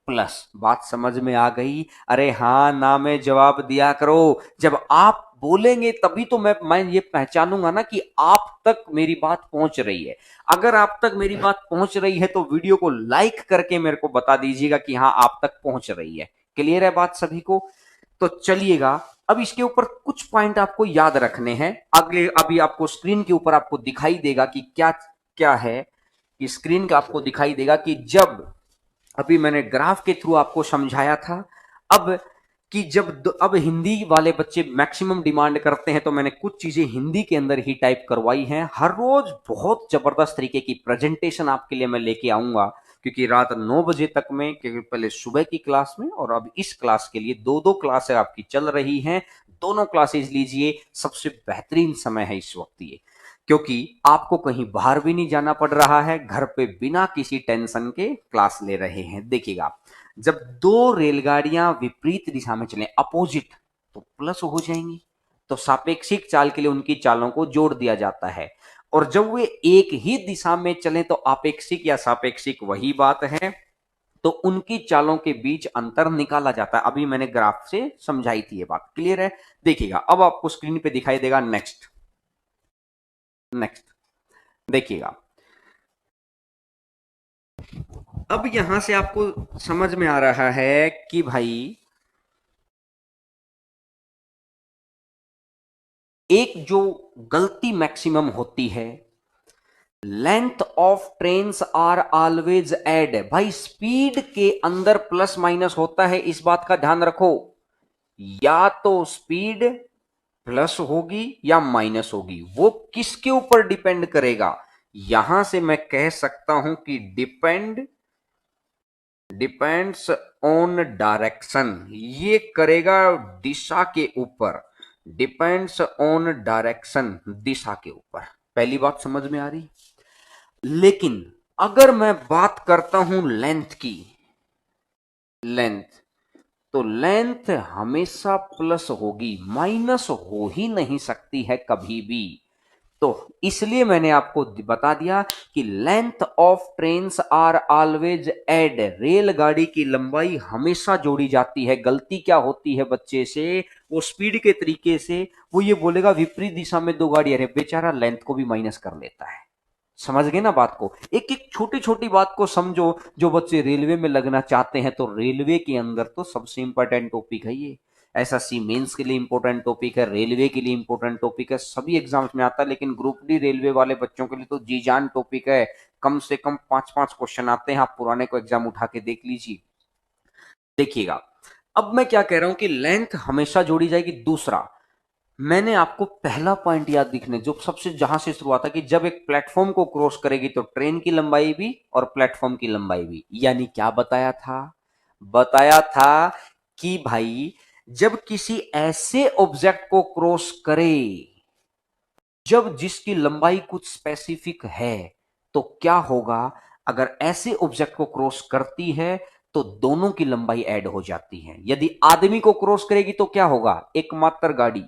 प्लस। बात समझ में आ गई? अरे हाँ ना में जवाब दिया करो। जब आप बोलेंगे तभी तो मैं ये पहचानूंगा ना कि आप तक मेरी बात पहुंच रही है। अगर आप तक मेरी बात पहुंच रही है तो वीडियो को लाइक करके मेरे को बता दीजिएगा कि हाँ आप तक पहुंच रही है। क्लियर है बात सभी को? तो चलिएगा, अब इसके ऊपर कुछ पॉइंट आपको याद रखने हैं। अगले अभी आपको स्क्रीन के ऊपर आपको दिखाई देगा कि क्या क्या है, कि स्क्रीन का आपको दिखाई देगा कि जब अभी मैंने ग्राफ के थ्रू आपको समझाया था, अब कि जब अब हिंदी वाले बच्चे मैक्सिमम डिमांड करते हैं तो मैंने कुछ चीजें हिंदी के अंदर ही टाइप करवाई हैं। हर रोज बहुत जबरदस्त तरीके की प्रेजेंटेशन आपके लिए मैं लेके आऊंगा, क्योंकि रात 9 बजे तक में, क्योंकि पहले सुबह की क्लास में और अब इस क्लास के लिए दो दो क्लासें आपकी चल रही हैं। दोनों क्लासेस लीजिए, सबसे बेहतरीन समय है इस वक्त ये, क्योंकि आपको कहीं बाहर भी नहीं जाना पड़ रहा है, घर पे बिना किसी टेंशन के क्लास ले रहे हैं। देखिएगा, जब दो रेलगाड़ियां विपरीत दिशा में चलें, अपोजिट, तो प्लस हो जाएंगी। तो सापेक्षिक चाल के लिए उनकी चालों को जोड़ दिया जाता है। और जब वे एक ही दिशा में चलें तो आपेक्षिक या सापेक्षिक वही बात है, तो उनकी चालों के बीच अंतर निकाला जाता है। अभी मैंने ग्राफ से समझाई थी ये बात। क्लियर है? देखिएगा, अब आपको स्क्रीन पे दिखाई देगा नेक्स्ट। नेक्स्ट देखिएगा, अब यहां से आपको समझ में आ रहा है कि भाई एक जो गलती मैक्सिमम होती है, length of trains are always add. भाई स्पीड के अंदर प्लस माइनस होता है, इस बात का ध्यान रखो। या तो स्पीड प्लस होगी या माइनस होगी, वो किसके ऊपर डिपेंड करेगा? यहां से मैं कह सकता हूं कि डिपेंड्स ऑन डायरेक्शन। ये करेगा दिशा के ऊपर, डिपेंड्स ऑन डायरेक्शन, दिशा के ऊपर। पहली बात समझ में आ रही? लेकिन अगर मैं बात करता हूं लेंथ की, लेंथ, तो लेंथ हमेशा प्लस होगी, माइनस हो ही नहीं सकती है कभी भी। तो इसलिए मैंने आपको बता दिया कि length of trains are always add. रेलगाड़ी की लंबाई हमेशा जोड़ी जाती है। गलती क्या होती है बच्चे से, वो स्पीड के तरीके से वो ये बोलेगा विपरीत दिशा में दो गाड़ी, अरे बेचारा लेंथ को भी माइनस कर लेता है। समझ गए ना बात को? एक एक छोटी छोटी बात को समझो। जो बच्चे रेलवे में लगना चाहते हैं, तो रेलवे के अंदर तो सबसे इंपॉर्टेंट टॉपिक है ये। एसएससी मेंस के लिए इंपॉर्टेंट टॉपिक है, रेलवे के लिए इंपॉर्टेंट टॉपिक है, सभी एग्जाम्स में आता है। लेकिन ग्रुप डी रेलवे वाले बच्चों के लिए तो जी जान टॉपिक है। कम से कम 5-5 क्वेश्चन आते हैं, आप पुराने को एग्जाम उठा के देख लीजिए। देखिएगा, अब मैं क्या कह रहा हूं कि लेंथ हमेशा जोड़ी जाएगी। दूसरा, मैंने आपको पहला पॉइंट याद दिखने जो सबसे जहां से शुरुआत है कि जब एक प्लेटफॉर्म को क्रॉस करेगी तो ट्रेन की लंबाई भी और प्लेटफॉर्म की लंबाई भी। यानी क्या बताया था? बताया था कि भाई जब किसी ऐसे ऑब्जेक्ट को क्रॉस करे, जब जिसकी लंबाई कुछ स्पेसिफिक है, तो क्या होगा? अगर ऐसे ऑब्जेक्ट को क्रॉस करती है तो दोनों की लंबाई ऐड हो जाती है। यदि आदमी को क्रॉस करेगी तो क्या होगा? एकमात्र गाड़ी।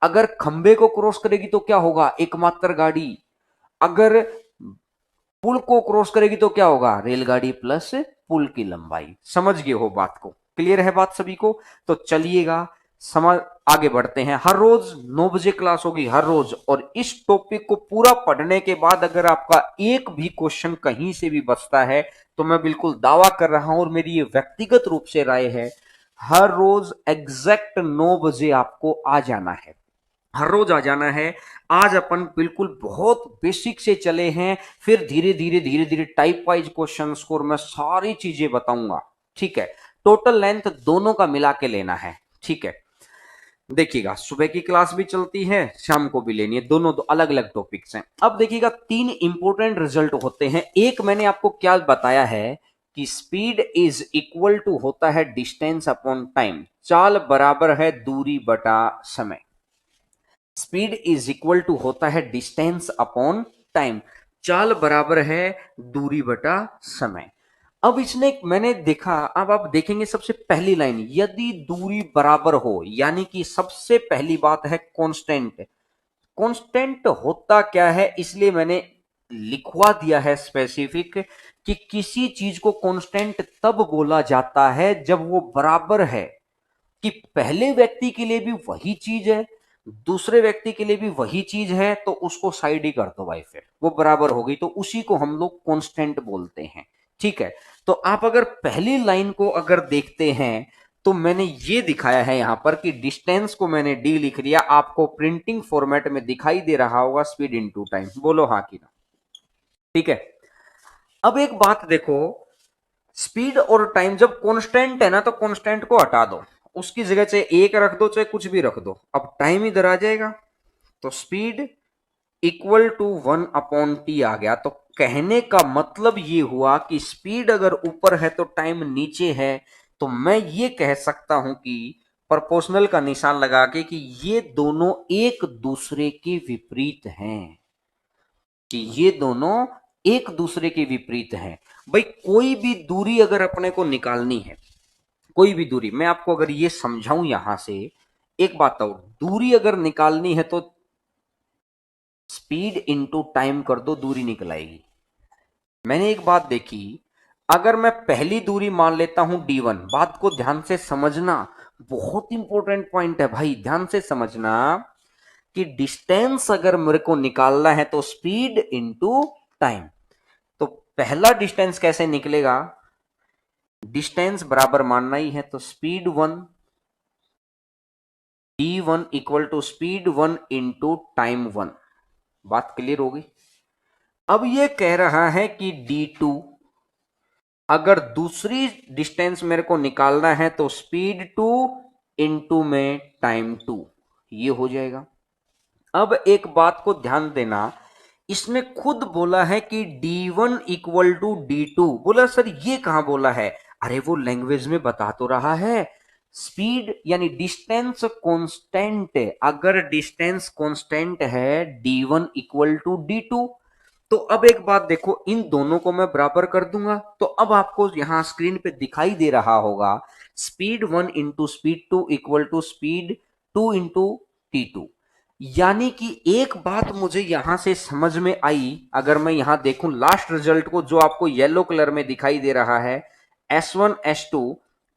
अगर खंबे को क्रॉस करेगी तो क्या होगा? एकमात्र गाड़ी। अगर पुल को क्रॉस करेगी तो क्या होगा? रेलगाड़ी प्लस पुल की लंबाई। समझ गए हो बात को? क्लियर है बात सभी को? तो चलिएगा, समझ आगे बढ़ते हैं। हर रोज 9 बजे क्लास होगी, हर रोज। और इस टॉपिक को पूरा पढ़ने के बाद अगर आपका एक भी क्वेश्चन कहीं से भी बचता है तो मैं बिल्कुल दावा कर रहा हूं, और मेरी ये व्यक्तिगत रूप से राय है, हर रोज एग्जैक्ट 9 बजे आपको आ जाना है, हर रोज आ जाना है। आज अपन बिल्कुल बहुत बेसिक से चले हैं, फिर धीरे धीरे टाइप वाइज क्वेश्चन को मैं सारी चीजें बताऊंगा। ठीक है, टोटल लेंथ दोनों का मिला के लेना है। ठीक है, देखिएगा सुबह की क्लास भी चलती है, शाम को भी लेनी है, दोनों दो अलग अलग टॉपिक्स हैं। अब देखिएगा तीन इंपॉर्टेंट रिजल्ट होते हैं। एक मैंने आपको क्या बताया है कि स्पीड इज इक्वल टू होता है डिस्टेंस अपॉन टाइम, चाल बराबर है दूरी बटा समय। स्पीड इज इक्वल टू होता है डिस्टेंस अपॉन टाइम, चाल बराबर है दूरी बटा समय। अब इसने मैंने देखा, अब आप देखेंगे सबसे पहली लाइन, यदि दूरी बराबर हो, यानी कि सबसे पहली बात है कांस्टेंट। कांस्टेंट होता क्या है, इसलिए मैंने लिखवा दिया है स्पेसिफिक कि किसी चीज को कांस्टेंट तब बोला जाता है जब वो बराबर है, कि पहले व्यक्ति के लिए भी वही चीज है, दूसरे व्यक्ति के लिए भी वही चीज है, तो उसको साइड ही कर दो भाई, फिर वो बराबर हो गई, तो उसी को हम लोग कांस्टेंट बोलते हैं। ठीक है, तो आप अगर पहली लाइन को अगर देखते हैं, तो मैंने ये दिखाया है यहां पर कि डिस्टेंस को मैंने डी लिख लिया, आपको प्रिंटिंग फॉर्मेट में दिखाई दे रहा होगा स्पीड इनटू टाइम। बोलो हाँ कि ना। ठीक है, अब एक बात देखो, स्पीड और टाइम जब कांस्टेंट है ना, तो कांस्टेंट को हटा दो, उसकी जगह चाहे एक रख दो चाहे कुछ भी रख दो, अब टाइम इधर आ जाएगा, तो स्पीड इक्वल टू 1/t आ गया। तो कहने का मतलब ये हुआ कि स्पीड अगर ऊपर है तो टाइम नीचे है, तो मैं ये कह सकता हूं कि प्रोपोर्शनल का निशान लगा के कि ये दोनों एक दूसरे के विपरीत हैं, कि ये दोनों एक दूसरे के विपरीत हैं। भाई कोई भी दूरी अगर अपने को निकालनी है, कोई भी दूरी, मैं आपको अगर ये समझाऊं यहां से एक बात, और दूरी अगर निकालनी है तो स्पीड इंटू टाइम कर दो, दूरी निकल आएगी। मैंने एक बात देखी, अगर मैं पहली दूरी मान लेता हूं d1, बात को ध्यान से समझना, बहुत इंपॉर्टेंट पॉइंट है भाई, ध्यान से समझना कि डिस्टेंस अगर मेरे को निकालना है तो स्पीड इंटू टाइम। तो पहला डिस्टेंस कैसे निकलेगा, डिस्टेंस बराबर मानना ही है, तो speed 1 d1 equal to speed 1 into time 1। बात क्लियर होगी। अब ये कह रहा है कि d2, अगर दूसरी डिस्टेंस मेरे को निकालना है तो स्पीड 2 इंटू में टाइम 2, ये हो जाएगा। अब एक बात को ध्यान देना, इसने खुद बोला है कि d1 इक्वल टू d2, बोला सर ये कहां बोला है, अरे वो लैंग्वेज में बता तो रहा है, स्पीड यानी डिस्टेंस कांस्टेंट, अगर डिस्टेंस कांस्टेंट है d1 इक्वल टू d2। तो अब एक बात देखो, इन दोनों को मैं बराबर कर दूंगा, तो अब आपको यहां स्क्रीन पे दिखाई दे रहा होगा speed 1 into speed 2 equal to speed 2 into t2। यानी कि एक बात मुझे यहां से समझ में आई, अगर मैं यहां देखूं लास्ट रिजल्ट को जो आपको येलो कलर में दिखाई दे रहा है, S1 S2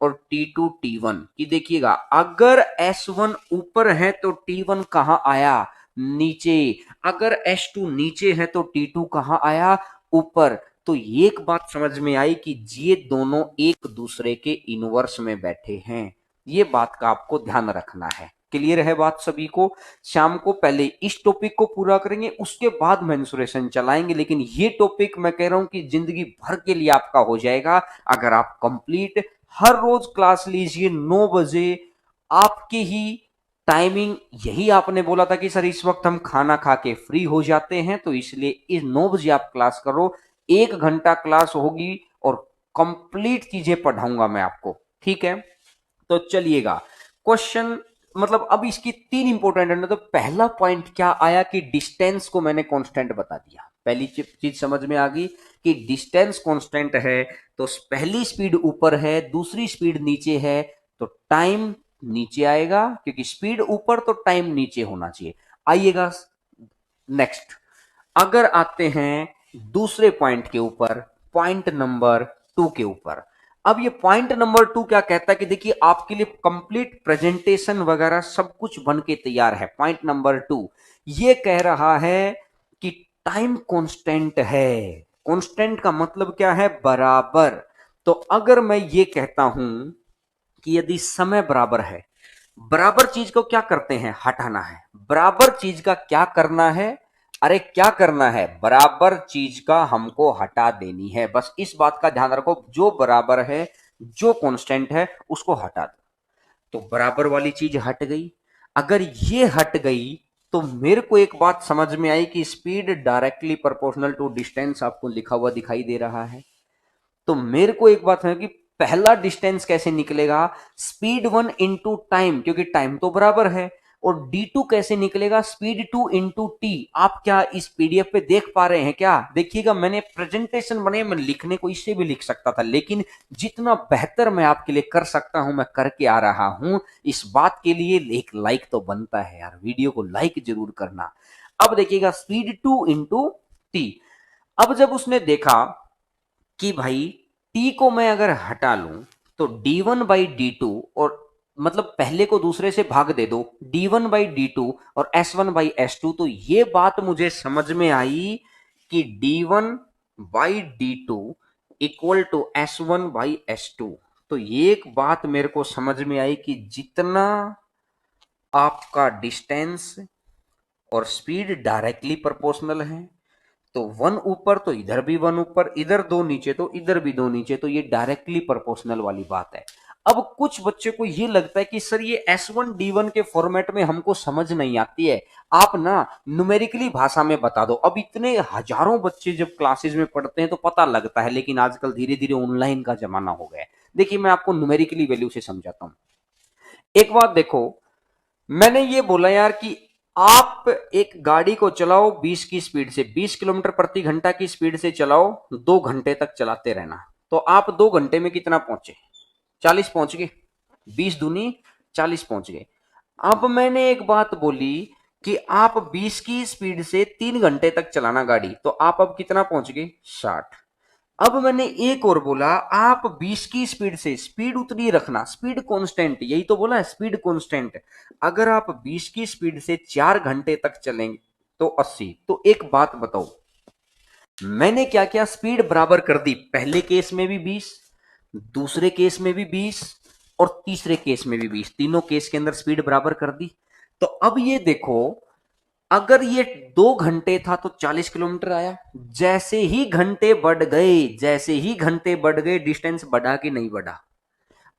और T2 T1 की, देखिएगा अगर S1 ऊपर है तो T1 कहां आया, नीचे, अगर S2 नीचे है तो T2 कहां आया, ऊपर। तो एक बात समझ में आई कि ये दोनों एक दूसरे के इनवर्स में बैठे हैं, ये बात का आपको ध्यान रखना है। क्लियर है बात सभी को। शाम को पहले इस टॉपिक को पूरा करेंगे, उसके बाद मेंसुरेशन चलाएंगे, लेकिन ये टॉपिक मैं कह रहा हूं कि जिंदगी भर के लिए आपका हो जाएगा अगर आप कंप्लीट हर रोज क्लास लीजिए 9 बजे। आपकी ही टाइमिंग, यही आपने बोला था कि सर इस वक्त हम खाना खा के फ्री हो जाते हैं, तो इसलिए इस 9 बजे आप क्लास करो, 1 घंटा क्लास होगी और कंप्लीट चीजें पढ़ाऊंगा मैं आपको। ठीक है, तो चलिएगा क्वेश्चन, मतलब अब इसकी तीन इंपॉर्टेंट है ना। तो पहला पॉइंट क्या आया कि डिस्टेंस को मैंने कांस्टेंट बता दिया, पहली चीज समझ में आ गई कि डिस्टेंस कांस्टेंट है, तो पहली स्पीड ऊपर है दूसरी स्पीड नीचे है, तो टाइम नीचे आएगा, क्योंकि स्पीड ऊपर तो टाइम नीचे होना चाहिए। आइएगा नेक्स्ट, अगर आते हैं दूसरे पॉइंट के ऊपर, पॉइंट नंबर 2 के ऊपर। अब ये पॉइंट नंबर 2 क्या कहता है कि देखिए आपके लिए कंप्लीट प्रेजेंटेशन वगैरह सब कुछ बन के तैयार है। पॉइंट नंबर 2 ये कह रहा है कि टाइम कांस्टेंट है, कांस्टेंट का मतलब क्या है, बराबर। तो अगर मैं ये कहता हूं कि यदि समय बराबर है, बराबर चीज को क्या करते हैं, हटाना है। बराबर चीज का क्या करना है, अरे क्या करना है, बराबर चीज का हमको हटा देनी है। बस इस बात का ध्यान रखो, जो बराबर है, जो कांस्टेंट है, उसको हटा दो। तो बराबर वाली चीज हट गई। अगर ये हट गई तो मेरे को एक बात समझ में आई कि speed directly proportional to distance आपको लिखा हुआ दिखाई दे रहा है। तो मेरे को एक बात है कि पहला डिस्टेंस कैसे निकलेगा, स्पीड वन इंटू टाइम, क्योंकि टाइम तो बराबर है। और D2 कैसे निकलेगा, स्पीड टू इंटू टी। आप क्या इस पीडीएफ पे देख पा रहे हैं क्या, देखिएगा, मैंने प्रेजेंटेशन बनाई, मैं लिखने को इससे भी लिख सकता था, लेकिन जितना बेहतर मैं आपके लिए कर सकता हूं मैं करके आ रहा हूं। इस बात के लिए एक लाइक तो बनता है यार, वीडियो को लाइक जरूर करना। अब देखिएगा, स्पीड टू इंटू टी। अब जब उसने देखा कि भाई टी को मैं अगर हटा लूं तो d1/d2, और मतलब पहले को दूसरे से भाग दे दो, d1/d2 और s1/s2, तो ये बात मुझे समझ में आई कि d1/d2 इक्वल टू s1/s2। तो ये एक बात मेरे को समझ में आई कि जितना आपका डिस्टेंस और स्पीड डायरेक्टली प्रोपोर्शनल है, तो वन ऊपर तो इधर भी वन ऊपर, इधर दो नीचे तो इधर भी दो नीचे, तो ये डायरेक्टली प्रोपोर्शनल वाली बात है। अब कुछ बच्चे को ये लगता है कि सर ये S1D1 के फॉर्मेट में हमको समझ नहीं आती है, आप ना न्यूमेरिकली भाषा में बता दो। अब इतने हजारों बच्चे जब क्लासेस में पढ़ते हैं तो पता लगता है, लेकिन आजकल धीरे धीरे ऑनलाइन का जमाना हो गया है। देखिए मैं आपको न्यूमेरिकली वैल्यू से समझाता हूं। एक बात देखो, मैंने ये बोला यार कि आप एक गाड़ी को चलाओ 20 की स्पीड से, 20 किलोमीटर प्रति घंटा की स्पीड से चलाओ, 2 घंटे तक चलाते रहना। तो आप 2 घंटे में कितना पहुंचे, 40 पहुंच गए, 20 दूनी 40 पहुंच गए। अब मैंने एक बात बोली कि आप 20 की स्पीड से 3 घंटे तक चलाना गाड़ी, तो आप अब कितना पहुंच गए, 60। अब मैंने एक और बोला, आप 20 की स्पीड से, स्पीड उतनी रखना, स्पीड कांस्टेंट, यही तो बोला है, स्पीड कांस्टेंट। अगर आप 20 की स्पीड से 4 घंटे तक चलेंगे तो 80। तो एक बात बताओ, मैंने क्या क्या स्पीड बराबर कर दी, पहले केस में भी 20, दूसरे केस में भी 20 और तीसरे केस में भी 20, तीनों केस के अंदर स्पीड बराबर कर दी। तो अब ये देखो, अगर ये 2 घंटे था तो 40 किलोमीटर आया। जैसे ही घंटे बढ़ गए, जैसे ही घंटे बढ़ गए, डिस्टेंस बढ़ा कि नहीं बढ़ा।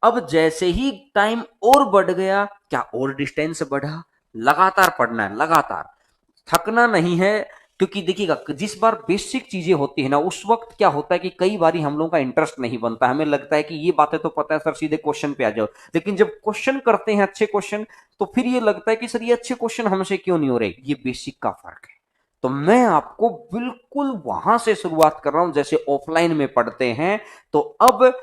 अब जैसे ही टाइम और बढ़ गया, क्या और डिस्टेंस बढ़ा। लगातार पढ़ना है, लगातार थकना नहीं है। क्योंकि देखिएगा, जिस बार बेसिक चीजें होती है ना, उस वक्त क्या होता है कि कई बार हम लोगों का इंटरेस्ट नहीं बनता, हमें लगता है कि ये बातें तो पता है सर, सीधे क्वेश्चन पे आ जाओ। लेकिन जब क्वेश्चन करते हैं अच्छे क्वेश्चन, तो फिर ये लगता है कि सर ये अच्छे क्वेश्चन हमसे क्यों नहीं हो रहे। ये बेसिक का फर्क है। तो मैं आपको बिल्कुल वहां से शुरुआत कर रहा हूं जैसे ऑफलाइन में पढ़ते हैं। तो अब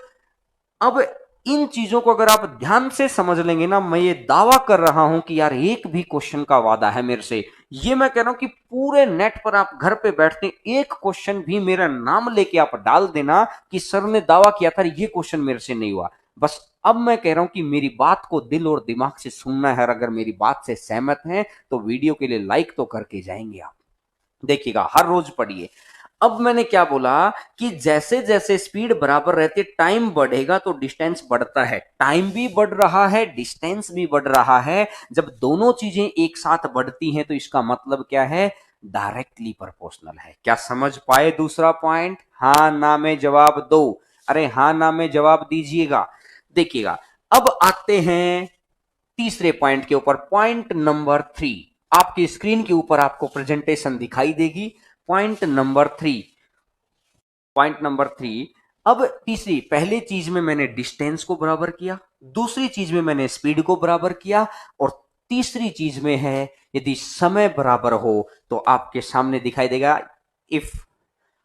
इन चीजों को अगर आप ध्यान से समझ लेंगे ना, मैं ये दावा कर रहा हूं कि यार एक भी क्वेश्चन का वादा है मेरे से, ये मैं कह रहा हूं कि पूरे नेट पर आप घर पे बैठते एक क्वेश्चन भी मेरा नाम लेके आप डाल देना कि सर ने दावा किया था ये क्वेश्चन मेरे से नहीं हुआ। बस अब मैं कह रहा हूं कि मेरी बात को दिल और दिमाग से सुनना है, और अगर मेरी बात से सहमत हैं तो वीडियो के लिए लाइक तो करके जाएंगे आप। देखिएगा, हर रोज पढ़िए। अब मैंने क्या बोला कि जैसे जैसे स्पीड बराबर रहती है, टाइम बढ़ेगा तो डिस्टेंस बढ़ता है। टाइम भी बढ़ रहा है, डिस्टेंस भी बढ़ रहा है। जब दोनों चीजें एक साथ बढ़ती हैं तो इसका मतलब क्या है, डायरेक्टली प्रोपोर्शनल है। क्या समझ पाए दूसरा पॉइंट, हाँ ना में जवाब दो, अरे हाँ ना में जवाब दीजिएगा। देखिएगा, अब आते हैं तीसरे पॉइंट के ऊपर, पॉइंट नंबर 3। आपकी स्क्रीन के ऊपर आपको प्रेजेंटेशन दिखाई देगी। Point number 3, point number 3। अब तीसरी, पहली चीज में मैंने डिस्टेंस को बराबर किया, दूसरी चीज में मैंने स्पीड को बराबर किया, और तीसरी चीज में है यदि समय बराबर हो तो आपके सामने दिखाई देगा इफ।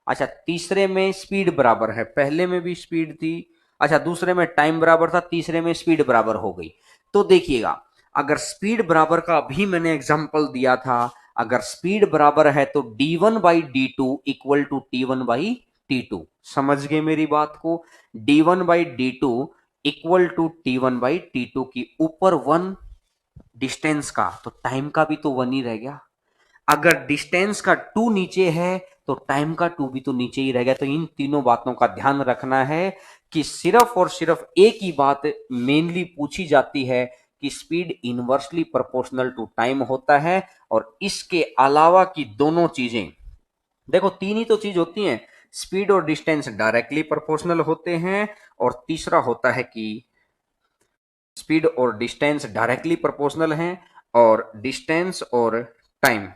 अच्छा, तीसरे में स्पीड बराबर है, पहले में भी स्पीड थी, अच्छा दूसरे में टाइम बराबर था, तीसरे में स्पीड बराबर हो गई। तो देखिएगा, अगर स्पीड बराबर का अभी मैंने एग्जांपल दिया था, अगर स्पीड बराबर है तो d1/d2 इक्वल टू t1/t2। समझ गए मेरी बात को, d1/d2 इक्वल टू t1/t2 की ऊपर वन डिस्टेंस का, तो टाइम का भी तो वन ही रह गया। अगर डिस्टेंस का 2 नीचे है तो टाइम का 2 भी तो नीचे ही रहेगा। तो इन तीनों बातों का ध्यान रखना है कि सिर्फ और सिर्फ एक ही बात मेनली पूछी जाती है कि speed inversely proportional to time होता है, और इसके अलावा की दोनों चीजें, देखो तीन ही तो चीज होती हैं, स्पीड और डिस्टेंस डायरेक्टली प्रोपोर्शनल होते हैं, और तीसरा होता है कि स्पीड और डिस्टेंस डायरेक्टली प्रोपोर्शनल हैं, और डिस्टेंस और टाइम,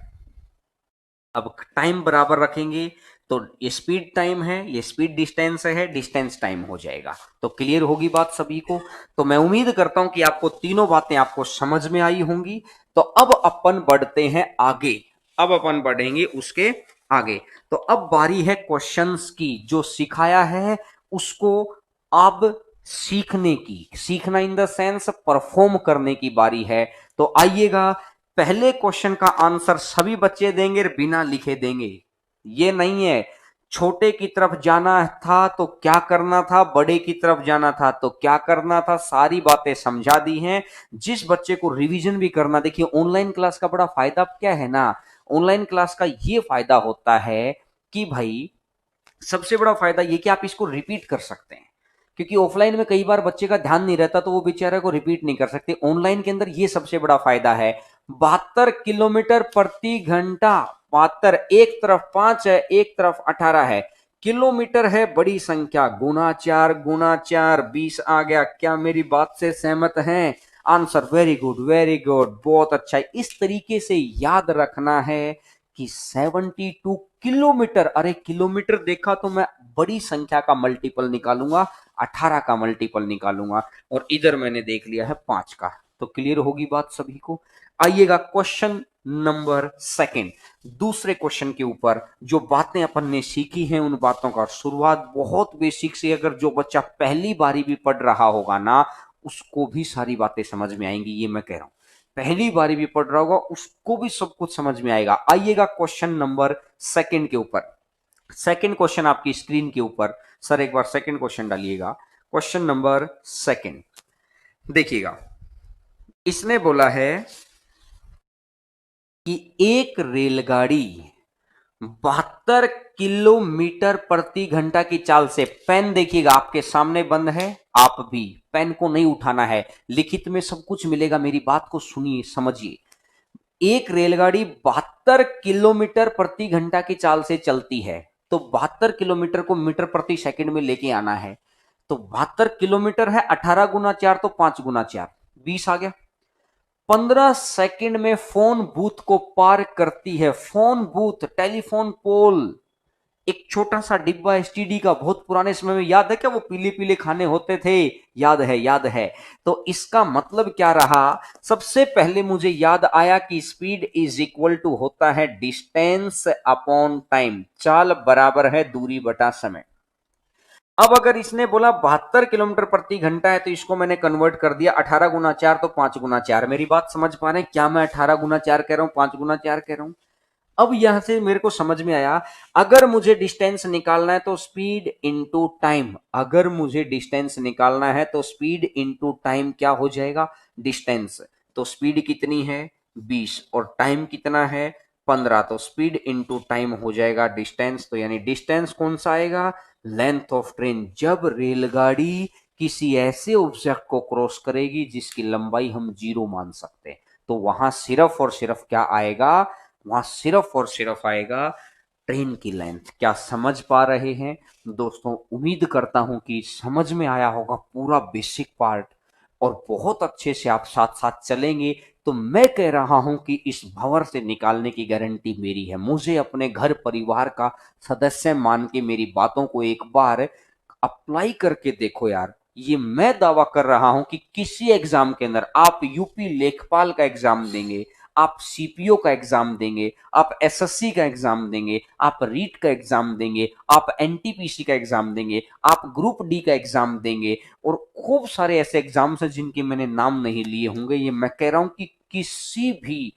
अब टाइम बराबर रखेंगे तो ये स्पीड टाइम है, ये स्पीड डिस्टेंस है, डिस्टेंस टाइम हो जाएगा। तो क्लियर होगी बात सभी को। तो मैं उम्मीद करता हूं कि आपको तीनों बातें आपको समझ में आई होंगी। तो अब अपन बढ़ते हैं आगे, अब अपन बढ़ेंगे उसके आगे। तो अब बारी है क्वेश्चंस की, जो सिखाया है उसको अब सीखने की, सीखना इन द सेंस परफॉर्म करने की बारी है। तो आइएगा, पहले क्वेश्चन का आंसर सभी बच्चे देंगे, बिना लिखे देंगे। ये नहीं है छोटे की तरफ जाना था तो क्या करना था, बड़े की तरफ जाना था तो क्या करना था, सारी बातें समझा दी हैं। जिस बच्चे को रिवीजन भी करना, देखिए ऑनलाइन क्लास का बड़ा फायदा क्या है ना, ऑनलाइन क्लास का ये फायदा होता है कि भाई सबसे बड़ा फायदा ये कि आप इसको रिपीट कर सकते हैं, क्योंकि ऑफलाइन में कई बार बच्चे का ध्यान नहीं रहता तो वो बेचारे को रिपीट नहीं कर सकते। ऑनलाइन के अंदर ये सबसे बड़ा फायदा है। 72 किलोमीटर प्रति घंटा, 72, एक तरफ 5 है एक तरफ 18 है, किलोमीटर है बड़ी संख्या, गुना चार 20 आ गया। क्या मेरी बात से सहमत हैं? Answer very good, very good, बहुत अच्छा है। इस तरीके से याद रखना है कि 72 किलोमीटर, अरे किलोमीटर देखा तो मैं बड़ी संख्या का मल्टीपल निकालूंगा, 18 का मल्टीपल निकालूंगा, और इधर मैंने देख लिया है 5 का। तो क्लियर होगी बात सभी को। आइएगा क्वेश्चन नंबर सेकंड, दूसरे क्वेश्चन के ऊपर जो बातें अपन ने सीखी हैं उन बातों का शुरुआत बहुत बेसिक से, अगर जो बच्चा पहली बारी भी पढ़ रहा होगा ना उसको भी सारी बातें समझ में आएंगी, ये मैं कह रहा हूं। पहली बारी भी पढ़ रहा होगा उसको भी सब कुछ समझ में आएगा। आइएगा क्वेश्चन नंबर सेकंड के ऊपर, सेकंड क्वेश्चन आपकी स्क्रीन के ऊपर, सर एक बार सेकंड क्वेश्चन डालिएगा। क्वेश्चन नंबर सेकंड देखिएगा, इसने बोला है कि एक रेलगाड़ी 72 किलोमीटर प्रति घंटा की चाल से, पेन देखिएगा आपके सामने बंद है, आप भी पेन को नहीं उठाना है, लिखित में सब कुछ मिलेगा, मेरी बात को सुनिए समझिए। एक रेलगाड़ी 72 किलोमीटर प्रति घंटा की चाल से चलती है, तो 72 किलोमीटर को मीटर प्रति सेकंड में लेके आना है। तो 72 किलोमीटर है, 18 गुना 4 तो 5 गुना 4, 20 आ गया। 15 सेकंड में फोन बूथ को पार करती है। फोन बूथ, टेलीफोन पोल, एक छोटा सा डिब्बा एसटीडी का, बहुत पुराने समय में, याद है क्या वो पीले पीले खाने होते थे? याद है, याद है। तो इसका मतलब क्या रहा, सबसे पहले मुझे याद आया कि स्पीड इज इक्वल टू होता है डिस्टेंस अपॉन टाइम, चाल बराबर है दूरी बटा समय। अब अगर इसने बोला 72 किलोमीटर प्रति घंटा है तो इसको मैंने कन्वर्ट कर दिया 18 गुना 4 तो 5 गुना 4। मेरी बात समझ पा रहे हैं? क्या मैं 18 गुना 4 कह रहा हूं, 5 गुना 4 कह रहा हूं? अब यहां से मेरे को समझ में आया, अगर मुझे डिस्टेंस निकालना है तो स्पीड इनटू टाइम, अगर मुझे डिस्टेंस निकालना है तो स्पीड इनटू टाइम क्या हो जाएगा, डिस्टेंस। तो स्पीड कितनी है 20 और टाइम कितना है 15, तो स्पीड इनटू टाइम हो जाएगा डिस्टेंस। तो यानी डिस्टेंस कौन सा आएगा, लेंथ ऑफ ट्रेन, जब रेलगाड़ी किसी ऐसे ऑब्जेक्ट को क्रॉस करेगी जिसकी लंबाई हम 0 मान सकते हैं, तो वहां सिर्फ और सिर्फ क्या आएगा, वहां सिर्फ और सिर्फ आएगा ट्रेन की लेंथ। क्या समझ पा रहे हैं दोस्तों? उम्मीद करता हूं कि समझ में आया होगा पूरा बेसिक पार्ट, और बहुत अच्छे से आप साथ साथ चलेंगे तो मैं कह रहा हूं कि इस भंवर से निकालने की गारंटी मेरी है। मुझे अपने घर परिवार का सदस्य मान के मेरी बातों को एक बार अप्लाई करके देखो यार। ये मैं दावा कर रहा हूं कि किसी एग्जाम के अंदर, आप यूपी लेखपाल का एग्जाम देंगे, आप सीपीओ का एग्जाम देंगे, आप एसएससी का एग्जाम देंगे, आप रीट का एग्जाम देंगे, आप एनटीपीसी का एग्जाम देंगे, आप ग्रुप डी का एग्जाम देंगे, और खूब सारे ऐसे एग्जाम्स हैं जिनके मैंने नाम नहीं लिए होंगे। ये मैं कह रहा हूं कि किसी भी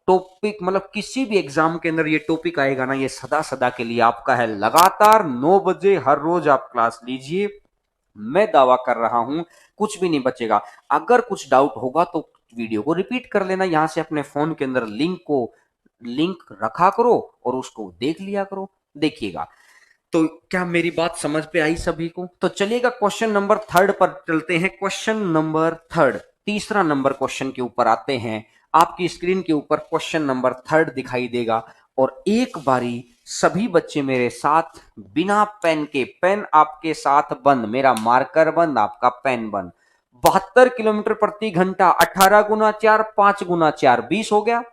टॉपिक, मतलब किसी भी एग्जाम के अंदर ये टॉपिक आएगा ना, ये सदा सदा के लिए आपका है। लगातार 9 बजे हर रोज आप क्लास लीजिए, मैं दावा कर रहा हूं कुछ भी नहीं बचेगा। अगर कुछ डाउट होगा तो वीडियो को रिपीट कर लेना, यहां से अपने फोन के अंदर लिंक रखा करो और उसको देख लिया करो। देखिएगा, तो क्या मेरी बात समझ पे आई सभी को? तो चलिएगा क्वेश्चन नंबर थर्ड पर चलते हैं। क्वेश्चन नंबर थर्ड, तीसरा नंबर क्वेश्चन के ऊपर आते हैं। आपकी स्क्रीन के ऊपर क्वेश्चन नंबर थर्ड दिखाई देगा और एक बारी सभी बच्चे मेरे साथ बिना पेन के, पेन आपके साथ बंद, मेरा मार्कर बंद, आपका पेन बंद। 72 किलोमीटर प्रति घंटा, 18 गुना 4, 5 गुना 4, 20 हो गया।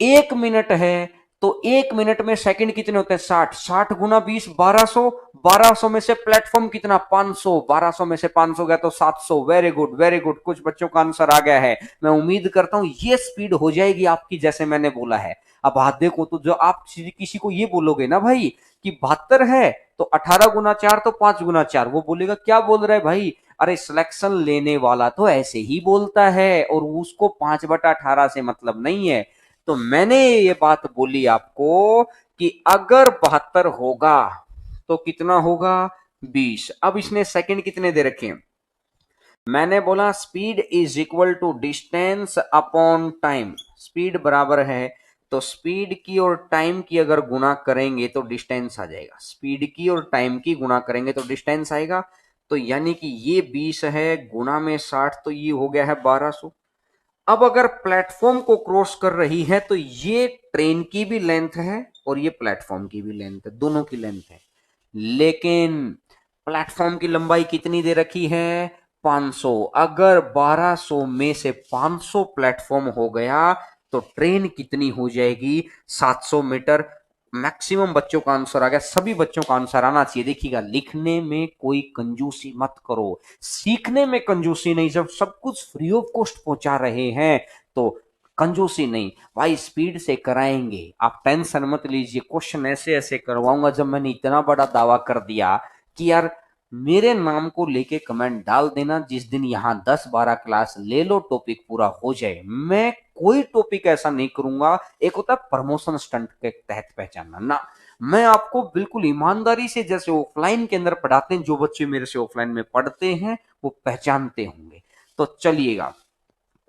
1 मिनट है तो 1 मिनट में सेकंड कितने होते हैं? 60। 60 गुना 20, 1200। 1200 में से प्लेटफॉर्म कितना? 500। 1200 में से 500 गया तो 700। वेरी गुड, वेरी गुड, कुछ बच्चों का आंसर आ गया है। मैं उम्मीद करता हूं ये स्पीड हो जाएगी आपकी जैसे मैंने बोला है। अब हाथ देखो, तो जो आप किसी को ये बोलोगे ना भाई कि 72 है तो 18 गुना 4 तो 5 गुना 4, वो बोलेगा क्या बोल रहा है भाई? अरे सिलेक्शन लेने वाला तो ऐसे ही बोलता है और उसको 5/18 से मतलब नहीं है। तो मैंने ये बात बोली आपको कि अगर 72 होगा तो कितना होगा? 20। अब इसने सेकंड कितने दे रखे हैं? मैंने बोला speed is equal to distance upon time. Speed बराबर है, तो स्पीड की और टाइम की अगर गुना करेंगे तो डिस्टेंस आ जाएगा। स्पीड की और टाइम की गुना करेंगे तो डिस्टेंस आएगा। तो यानी कि ये 20 है, गुना में 60, तो ये हो गया है 1200। अब अगर प्लेटफॉर्म को क्रॉस कर रही है तो ये ट्रेन की भी लेंथ है और ये प्लेटफॉर्म की भी लेंथ है, दोनों की लेंथ है। लेकिन प्लेटफॉर्म की लंबाई कितनी दे रखी है? 500। अगर 1200 में से 500 प्लेटफॉर्म हो गया तो ट्रेन कितनी हो जाएगी? 700 मीटर। मैक्सिमम बच्चों का आंसर आ गया, सभी बच्चों का आंसर आना चाहिए। देखिएगा, लिखने में कोई कंजूसी मत करो, सीखने में कंजूसी नहीं। जब सब कुछ फ्री ऑफ कॉस्ट पहुंचा रहे हैं तो कंजूसी नहीं भाई, स्पीड से कराएंगे, आप टेंशन मत लीजिए। क्वेश्चन ऐसे ऐसे करवाऊंगा। जब मैंने इतना बड़ा दावा कर दिया कि यार मेरे नाम को लेके कमेंट डाल देना, जिस दिन यहां 10-12 क्लास ले लो, टॉपिक पूरा हो जाए, मैं कोई टॉपिक ऐसा नहीं करूंगा। एक होता है प्रमोशन स्टंट के तहत पहचानना ना, मैं आपको बिल्कुल ईमानदारी से, जैसे ऑफलाइन के अंदर पढ़ाते हैं, जो बच्चे मेरे से ऑफलाइन में पढ़ते हैं वो पहचानते होंगे। तो चलिएगा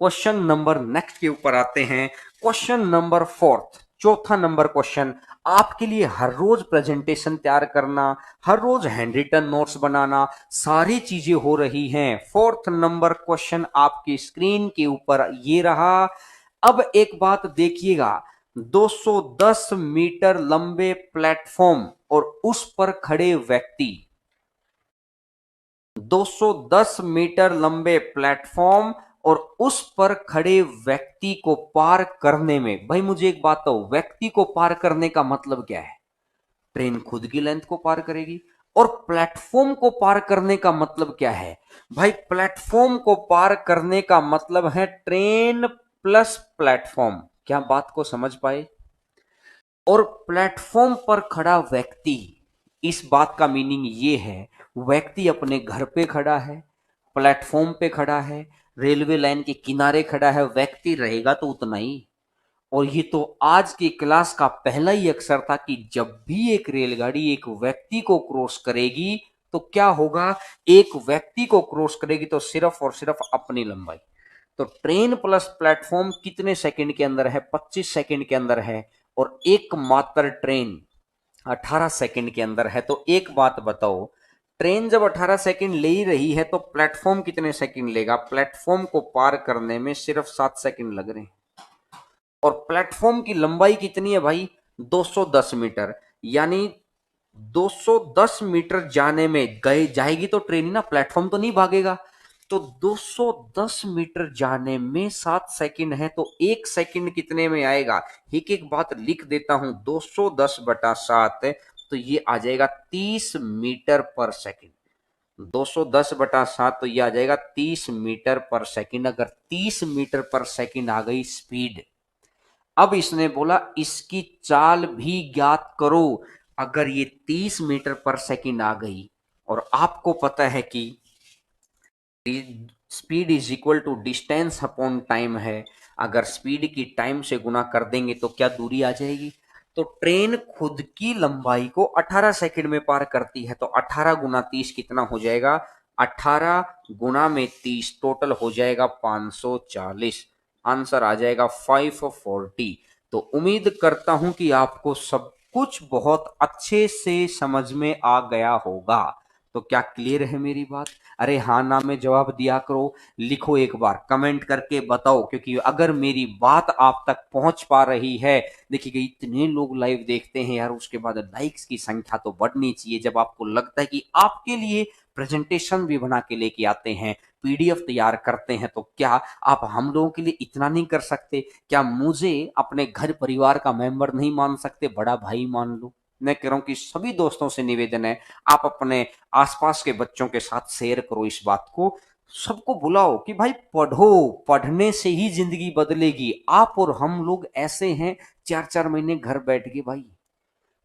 क्वेश्चन नंबर नेक्स्ट के ऊपर आते हैं। क्वेश्चन नंबर फोर्थ, चौथा नंबर क्वेश्चन। आपके लिए हर रोज प्रेजेंटेशन तैयार करना, हर रोज हैंड रिटन नोट्स बनाना, सारी चीजें हो रही हैं। फोर्थ नंबर क्वेश्चन आपकी स्क्रीन के ऊपर ये रहा। अब एक बात देखिएगा, 210 मीटर लंबे प्लेटफॉर्म और उस पर खड़े व्यक्ति, 210 मीटर लंबे प्लेटफॉर्म और उस पर खड़े व्यक्ति को पार करने में, भाई मुझे एक बात तो, व्यक्ति को पार करने का मतलब क्या है? ट्रेन खुद की लेंथ को पार करेगी। और प्लेटफॉर्म को पार करने का मतलब क्या है? भाई प्लेटफॉर्म को पार करने का मतलब है ट्रेन प्लस प्लेटफॉर्म। क्या बात को समझ पाए? और प्लेटफॉर्म पर खड़ा व्यक्ति, इस बात का मीनिंग ये है व्यक्ति अपने घर पे खड़ा है, प्लेटफॉर्म पे खड़ा है, रेलवे लाइन के किनारे खड़ा है, व्यक्ति रहेगा तो उतना ही। और ये तो आज की क्लास का पहला ही अक्षर था कि जब भी एक रेलगाड़ी एक व्यक्ति को क्रॉस करेगी तो क्या होगा? एक व्यक्ति को क्रॉस करेगी तो सिर्फ और सिर्फ अपनी लंबाई। तो ट्रेन प्लस प्लेटफॉर्म कितने सेकंड के अंदर है? 25 सेकंड के अंदर है। और एकमात्र ट्रेन 18 सेकंड के अंदर है। तो एक बात बताओ, ट्रेन जब 18 सेकंड ले ही रही है तो प्लेटफॉर्म कितने सेकंड लेगा? प्लेटफॉर्म को पार करने में सिर्फ 7 सेकंड लग रहे हैं। और प्लेटफॉर्म की लंबाई कितनी है भाई? 210 मीटर। यानी 210 मीटर जाने में गए जाएगी तो ट्रेन ही ना, प्लेटफॉर्म तो नहीं भागेगा। तो 210 मीटर जाने में 7 सेकंड है तो 1 सेकंड कितने में आएगा? एक एक बात लिख देता हूं, 210/7, तो ये आ जाएगा 30 मीटर पर सेकंड। 210/7 तो ये आ जाएगा 30 मीटर पर सेकंड। अगर 30 मीटर पर सेकंड आ गई स्पीड, अब इसने बोला इसकी चाल भी ज्ञात करो। अगर ये 30 मीटर पर सेकंड आ गई और आपको पता है कि speed is equal to distance upon time है, अगर स्पीड की टाइम से गुना कर देंगे तो क्या दूरी आ जाएगी? तो ट्रेन खुद की लंबाई को 18 सेकंड में पार करती है, तो 18 गुना 30 कितना हो जाएगा? 18 गुना में 30 टोटल हो जाएगा 540। आंसर आ जाएगा 540। तो उम्मीद करता हूं कि आपको सब कुछ बहुत अच्छे से समझ में आ गया होगा। तो क्या क्लियर है मेरी बात? अरे हाँ ना में जवाब दिया करो, लिखो एक बार कमेंट करके बताओ, क्योंकि अगर मेरी बात आप तक पहुंच पा रही है, देखिए इतने लोग लाइव देखते हैं यार, उसके बाद लाइक्स की संख्या तो बढ़नी चाहिए। जब आपको लगता है कि आपके लिए प्रेजेंटेशन भी बना के लेके आते हैं, पीडीएफ तैयार करते हैं, तो क्या आप हम लोगों के लिए इतना नहीं कर सकते? क्या मुझे अपने घर परिवार का मेंबर नहीं मान सकते? बड़ा भाई मान लो। मैं कह रहा हूं कि सभी दोस्तों से निवेदन है, आप अपने आसपास के बच्चों के साथ शेयर करो इस बात को, सबको बुलाओ कि भाई पढ़ो, पढ़ने से ही जिंदगी बदलेगी। आप और हम लोग ऐसे हैं, 4-4 महीने घर बैठ गए भाई।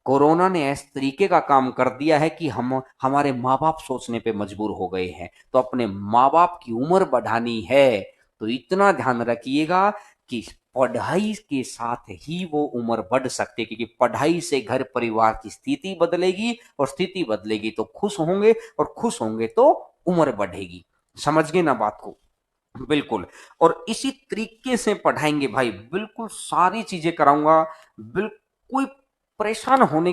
कोरोना ने इस तरीके का काम कर दिया है कि हम हमारे माँ बाप सोचने पे मजबूर हो गए हैं। तो अपने माँ बाप की उम्र बढ़ानी है तो इतना ध्यान रखिएगा कि पढ़ाई के साथ ही वो उम्र बढ़ सकती है, क्योंकि पढ़ाई से घर परिवार की स्थिति बदलेगी, और स्थिति बदलेगी तो खुश होंगे, और खुश होंगे तो उम्र बढ़ेगी। समझ गए ना बात को? बिल्कुल। और इसी तरीके से पढ़ाएंगे भाई, बिल्कुल सारी चीजें कराऊंगा। बिल्कुल कोई परेशान होने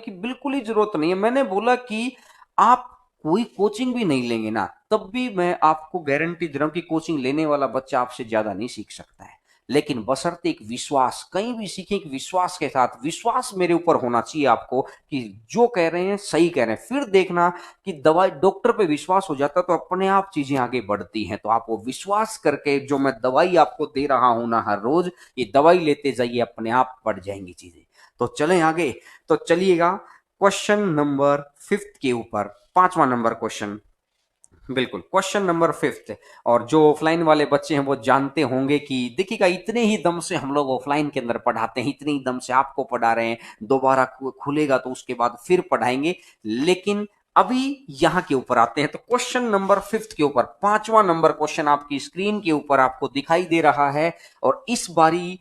की बिल्कुल ही जरूरत नहीं है। मैंने बोला कि आप कोई कोचिंग भी नहीं लेंगे ना, तब भी मैं आपको गारंटी दे रहा हूं कि कोचिंग लेने वाला बच्चा आपसे ज्यादा नहीं सीख सकता है, लेकिन बशर्ते एक विश्वास, कहीं भी सीखे एक विश्वास के साथ, विश्वास मेरे ऊपर होना चाहिए आपको कि जो कह रहे हैं सही कह रहे हैं। फिर देखना कि दवाई, डॉक्टर पे विश्वास हो जाता तो अपने आप चीजें आगे बढ़ती हैं। तो आप वो विश्वास करके, जो मैं दवाई आपको दे रहा हूं ना हर रोज, ये दवाई लेते जाइए, अपने आप बढ़ जाएंगी चीजें। तो चलें आगे। तो चलिएगा क्वेश्चन नंबर 5 के ऊपर, 5वां नंबर क्वेश्चन। बिल्कुल, क्वेश्चन नंबर 5। और जो ऑफलाइन वाले बच्चे हैं वो जानते होंगे कि देखिएगा, इतने ही दम से हम लोग ऑफलाइन के अंदर पढ़ाते हैं, इतने ही दम से आपको पढ़ा रहे हैं। दोबारा खुलेगा तो उसके बाद फिर पढ़ाएंगे। लेकिन अभी यहां के ऊपर आते हैं। तो क्वेश्चन नंबर 5 के ऊपर 5वां नंबर क्वेश्चन आपकी स्क्रीन के ऊपर आपको दिखाई दे रहा है। और इस बारी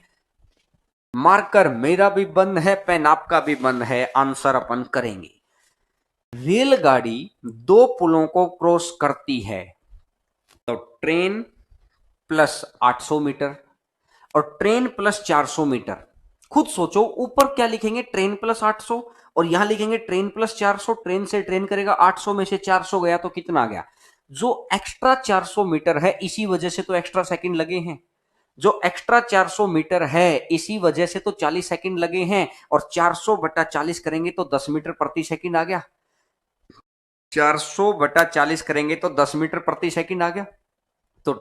मार्कर मेरा भी बंद है, पेन आपका भी बंद है, आंसर अपन करेंगे। रेलगाड़ी दो पुलों को क्रॉस करती है, तो ट्रेन प्लस 800 मीटर और ट्रेन प्लस 400 मीटर। खुद सोचो, ऊपर क्या लिखेंगे? ट्रेन प्लस 800, और यहां लिखेंगे ट्रेन प्लस 400। ट्रेन से ट्रेन करेगा, 800 में से 400 गया तो कितना आ गया? जो एक्स्ट्रा 400 मीटर है, इसी वजह से तो एक्स्ट्रा सेकंड लगे हैं। जो एक्स्ट्रा 400 मीटर है, इसी वजह से तो 40 सेकंड लगे हैं। और 400 बटा 40 करेंगे तो 10 मीटर प्रति सेकंड आ गया। 400 बटा 40 करेंगे तो 10 मीटर प्रति सेकंड आ गया। तो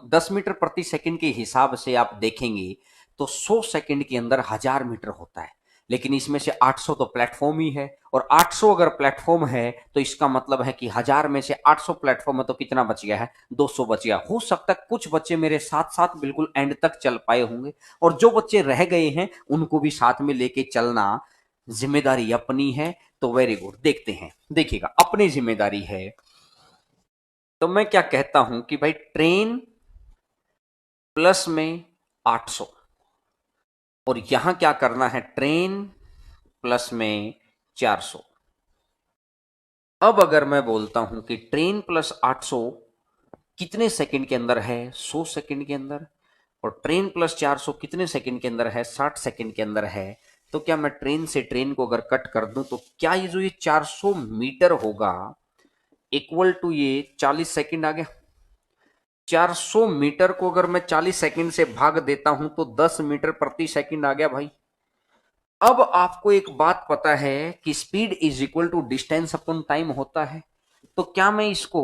10 मीटर प्रति सेकंड के हिसाब से आप देखेंगे तो 100 सेकंड के अंदर 1000 मीटर होता है। लेकिन इसमें से 800 तो प्लेटफॉर्म ही है, और 800 अगर प्लेटफॉर्म है तो इसका मतलब है कि 1000 में से 800 प्लेटफॉर्म है, तो कितना बच गया है? 200 बच गया। हो सकता है कुछ बच्चे मेरे साथ साथ बिल्कुल एंड तक चल पाए होंगे, और जो बच्चे रह गए हैं उनको भी साथ में लेके चलना, जिम्मेदारी अपनी है। तो वेरी गुड, देखते हैं। देखिएगा, अपनी जिम्मेदारी है। तो मैं क्या कहता हूं कि भाई ट्रेन प्लस में 800, और यहां क्या करना है? ट्रेन प्लस में 400। अब अगर मैं बोलता हूं कि ट्रेन प्लस 800 कितने सेकंड के अंदर है? 100 सेकंड के अंदर। और ट्रेन प्लस 400 कितने सेकंड के अंदर है? 60 सेकंड के अंदर है। तो क्या मैं ट्रेन से ट्रेन को अगर कट कर दूं तो क्या ये जो ये 400 मीटर होगा इक्वल टू ये 40 सेकंड आ गया? 400 मीटर को अगर मैं 40 सेकंड से भाग देता हूं तो 10 मीटर प्रति सेकंड आ गया भाई। अब आपको एक बात पता है कि speed is equal to distance upon time होता है। तो क्या मैं इसको,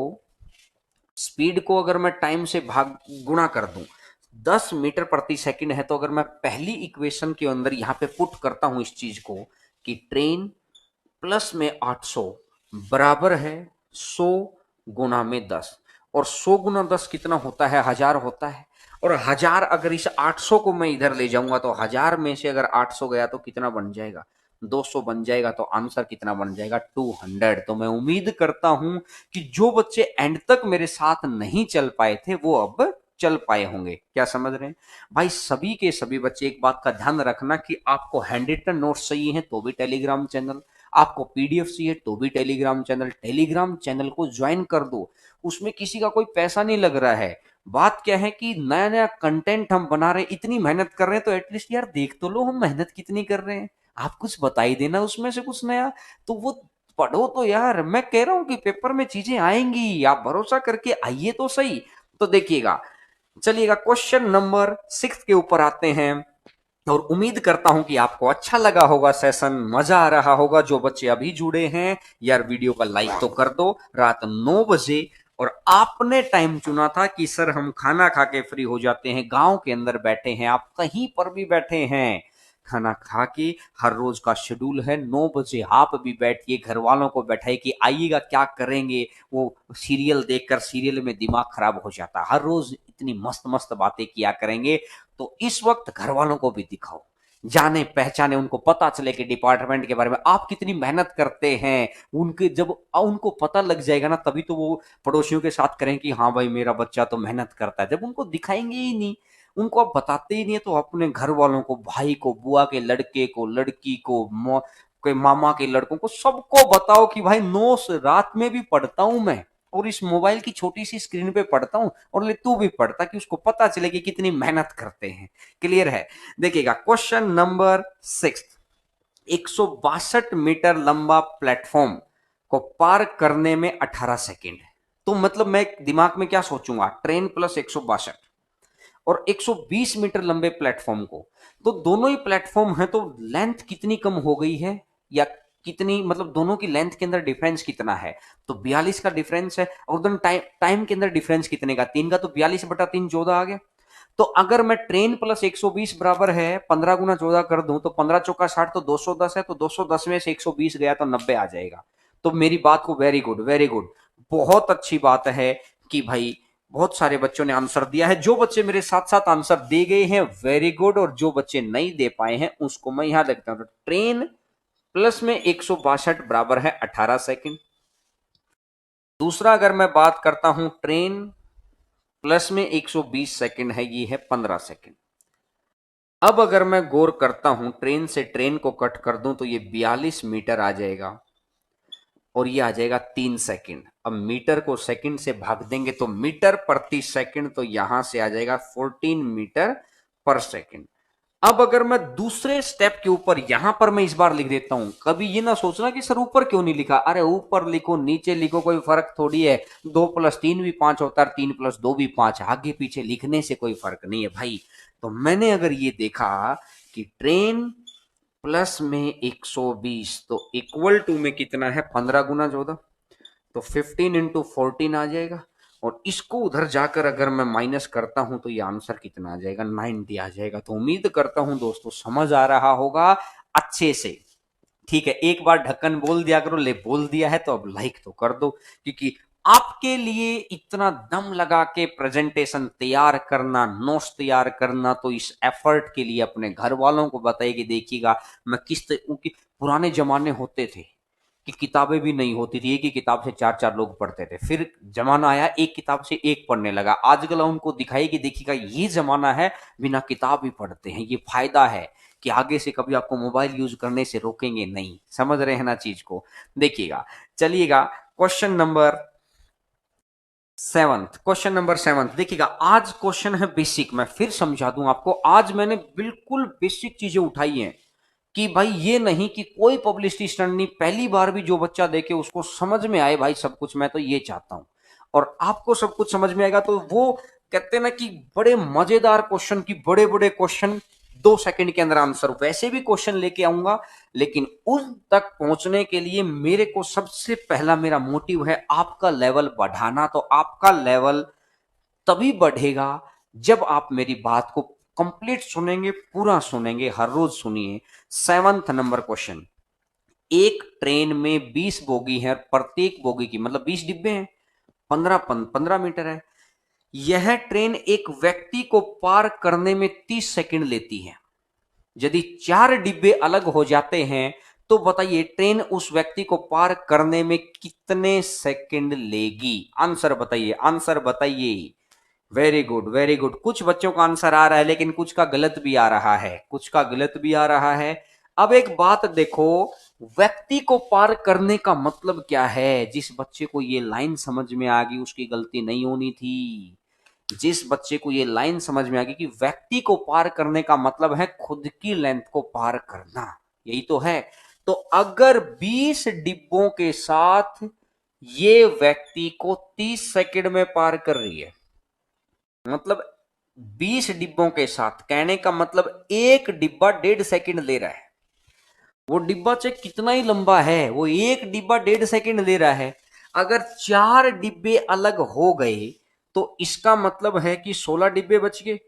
स्पीड को अगर मैं टाइम से भाग गुणा कर दूं, 10 मीटर प्रति सेकंड है, तो अगर मैं पहली इक्वेशन के अंदर यहां पे पुट करता हूं इस चीज को कि ट्रेन प्लस में 800 बराबर है 100 गुना में 10, और 100 गुना 10 कितना होता है? 1000 होता है। और 1000 अगर इस 800 को मैं इधर ले जाऊंगा तो 1000 में से अगर 800 गया तो कितना बन जाएगा? 200 बन जाएगा। तो आंसर कितना बन जाएगा? 200। तो मैं उम्मीद करता हूं कि जो बच्चे एंड तक मेरे साथ नहीं चल पाए थे वो अब चल पाए होंगे। क्या समझ रहे हैं भाई? सभी के सभी बच्चे एक बात का ध्यान रखना कि आपको हैंड रिटन नोट्स चाहिए हैं तो भी टेलीग्राम चैनल, आपको पीडीएफ चाहिए तो भी टेलीग्राम चैनल। टेलीग्राम चैनल को ज्वाइन कर दो, उसमें किसी का कोई पैसा नहीं लग रहा है। बात क्या है कि नया नया कंटेंट हम बना रहे हैं, इतनी मेहनत कर रहे हैं, तो एटलीस्ट यार देख तो लो हम मेहनत कितनी कर रहे हैं। आप कुछ बता ही देना उसमें से कुछ नया, तो वो पढ़ो तो यार। मैं कह रहा हूं कि पेपर में चीजें आएंगी, आप भरोसा करके आइए तो सही। तो देखिएगा, चलिएगा क्वेश्चन नंबर 6 के ऊपर आते हैं। और उम्मीद करता हूं कि आपको अच्छा लगा होगा सेशन, मजा आ रहा होगा। जो बच्चे अभी जुड़े हैं यार, वीडियो का लाइक तो कर दो। रात 9 बजे, और आपने टाइम चुना था कि सर हम खाना खा के फ्री हो जाते हैं, गांव के अंदर बैठे हैं, आप कहीं पर भी बैठे हैं, खाना खा के हर रोज का शेड्यूल है 9 बजे आप भी बैठिए, घर वालों को बैठाइए कि आइएगा क्या करेंगे। वो सीरियल देखकर सीरियल में दिमाग खराब हो जाता है, हर रोज इतनी मस्त मस्त बातें किया करेंगे। तो इस वक्त घर वालों को भी दिखाओ, जाने पहचाने, उनको पता चले कि डिपार्टमेंट के बारे में आप कितनी मेहनत करते हैं। उनके जब उनको पता लग जाएगा ना, तभी तो वो पड़ोसियों के साथ करें कि हाँ भाई मेरा बच्चा तो मेहनत करता है। जब उनको दिखाएंगे ही नहीं, उनको आप बताते ही नहीं है, तो अपने घर वालों को, भाई को, बुआ के लड़के को, लड़की को, कोई मामा के लड़कों को, सबको बताओ कि भाई 9 रात में भी पढ़ता हूं मैं, और इस मोबाइल की छोटी सी स्क्रीन पे पढ़ता हूं, और ले तू भी पढ़ता, कि उसको पता चले कि कितनी मेहनत करते हैं। क्लियर है? देखिएगा क्वेश्चन नंबर 6, 162 मीटर लंबा प्लेटफॉर्म को पार करने में 18 सेकेंड है। तो मतलब मैं दिमाग में क्या सोचूंगा, ट्रेन प्लस 162 और 120 मीटर लंबे प्लेटफॉर्म को, तो दोनों ही प्लेटफॉर्म है, तो लेंथ कितनी कम हो गई है, या कितनी, मतलब दोनों की लेंथ के अंदर डिफरेंस कितना है, तो 42 का डिफरेंस है। और दोनों टाइम टाइम के अंदर डिफरेंस कितने का, 3 का, तो 42/3 14 आ गया। तो अगर मैं ट्रेन प्लस 120 बराबर है 15 गुना 14 कर दूं, तो 15 चौका 60, तो 210 है, तो 210 में से 120 गया तो 90 आ जाएगा। तो मेरी बात को वेरी गुड, वेरी गुड, बहुत अच्छी बात है कि भाई बहुत सारे बच्चों ने आंसर दिया है। जो बच्चे मेरे साथ साथ आंसर दे गए हैं वेरी गुड, और जो बच्चे नहीं दे पाए हैं उसको मैं यहां लिखता हूं। तो ट्रेन प्लस में 162 बराबर है 18 सेकेंड। दूसरा अगर मैं बात करता हूं, ट्रेन प्लस में 120 सेकेंड है, ये है 15 सेकेंड। अब अगर मैं गौर करता हूं, ट्रेन से ट्रेन को कट कर दूं तो ये 42 मीटर आ जाएगा, और ये आ जाएगा 3 सेकेंड। अब मीटर को सेकंड से भाग देंगे तो मीटर प्रति सेकंड, तो यहां से आ जाएगा 14 मीटर पर सेकंड। अब अगर मैं दूसरे स्टेप के ऊपर यहां पर मैं इस बार लिख देता हूं, कभी ये ना सोचना कि सर ऊपर क्यों नहीं लिखा, अरे ऊपर लिखो नीचे लिखो कोई फर्क थोड़ी है। 2+3 भी 5 होता है, 3+2 भी 5, आगे पीछे लिखने से कोई फर्क नहीं है भाई। तो मैंने अगर ये देखा कि ट्रेन प्लस में 120, तो इक्वल टू में कितना है, 15 गुना 14, तो 15 × 14 आ जाएगा। और इसको उधर जाकर अगर मैं माइनस करता हूं तो ये आंसर कितना आ जाएगा, 90 आ जाएगा। तो उम्मीद करता हूं दोस्तों समझ आ रहा होगा अच्छे से। ठीक है, एक बार ढक्कन बोल दिया करो, ले बोल दिया है तो अब लाइक तो कर दो, क्योंकि आपके लिए इतना दम लगा के प्रेजेंटेशन तैयार करना, नोट्स तैयार करना, तो इस एफर्ट के लिए अपने घर वालों को बताइए कि देखिएगा मैं पुराने जमाने होते थे कि किताबें भी नहीं होती थी, एक ही किताब से चार चार लोग पढ़ते थे, फिर जमाना आया एक किताब से एक पढ़ने लगा। आजकल उनको दिखाई कि देखिएगा ये जमाना है बिना किताब भी पढ़ते हैं, ये फायदा है कि आगे से कभी आपको मोबाइल यूज करने से रोकेंगे नहीं। समझ रहे हैं ना चीज को? देखिएगा, चलिएगा क्वेश्चन नंबर 7, क्वेश्चन नंबर 7 देखिएगा। आज क्वेश्चन है बेसिक, मैं फिर समझा दूं आपको, आज मैंने बिल्कुल बेसिक चीजें उठाई हैं कि भाई ये नहीं कि कोई पब्लिसिटी स्टंट नहीं, पहली बार भी जो बच्चा देखे उसको समझ में आए भाई सब कुछ। मैं तो ये चाहता हूं, और आपको सब कुछ समझ में आएगा। तो वो कहते हैं ना कि बड़े मजेदार क्वेश्चन की, बड़े बड़े क्वेश्चन 2 सेकंड के अंदर आंसर, वैसे भी क्वेश्चन लेके आऊंगा, लेकिन उन तक पहुंचने के लिए मेरे को सबसे पहला मेरा मोटिव है आपका लेवल बढ़ाना। तो आपका लेवल तभी बढ़ेगा जब आप मेरी बात को कंप्लीट सुनेंगे, पूरा सुनेंगे, हर रोज सुनिए। 7 नंबर क्वेश्चन, एक ट्रेन में 20 बोगी है, प्रत्येक बोगी की मतलब 20 डिब्बे हैं, 15 मीटर है। यह ट्रेन एक व्यक्ति को पार करने में 30 सेकंड लेती है। यदि 4 डिब्बे अलग हो जाते हैं तो बताइए ट्रेन उस व्यक्ति को पार करने में कितने सेकंड लेगी? आंसर बताइए, आंसर बताइए। Very good, very good. कुछ बच्चों का आंसर आ रहा है, लेकिन कुछ का गलत भी आ रहा है, कुछ का गलत भी आ रहा है। अब एक बात देखो, व्यक्ति को पार करने का मतलब क्या है? जिस बच्चे को ये लाइन समझ में आ गई उसकी गलती नहीं होनी थी। जिस बच्चे को ये लाइन समझ में आ गई कि व्यक्ति को पार करने का मतलब है खुद की लेंथ को पार करना, यही तो है। तो अगर 20 डिब्बों के साथ ये व्यक्ति को 30 सेकंड में पार कर रही है, मतलब 20 डिब्बों के साथ, कहने का मतलब एक डिब्बा 1.5 सेकंड ले रहा है। वो डिब्बा चाहे कितना ही लंबा है, वो एक डिब्बा 1.5 सेकंड ले रहा है। अगर 4 डिब्बे अलग हो गए तो इसका मतलब है कि 16 डिब्बे बच गए,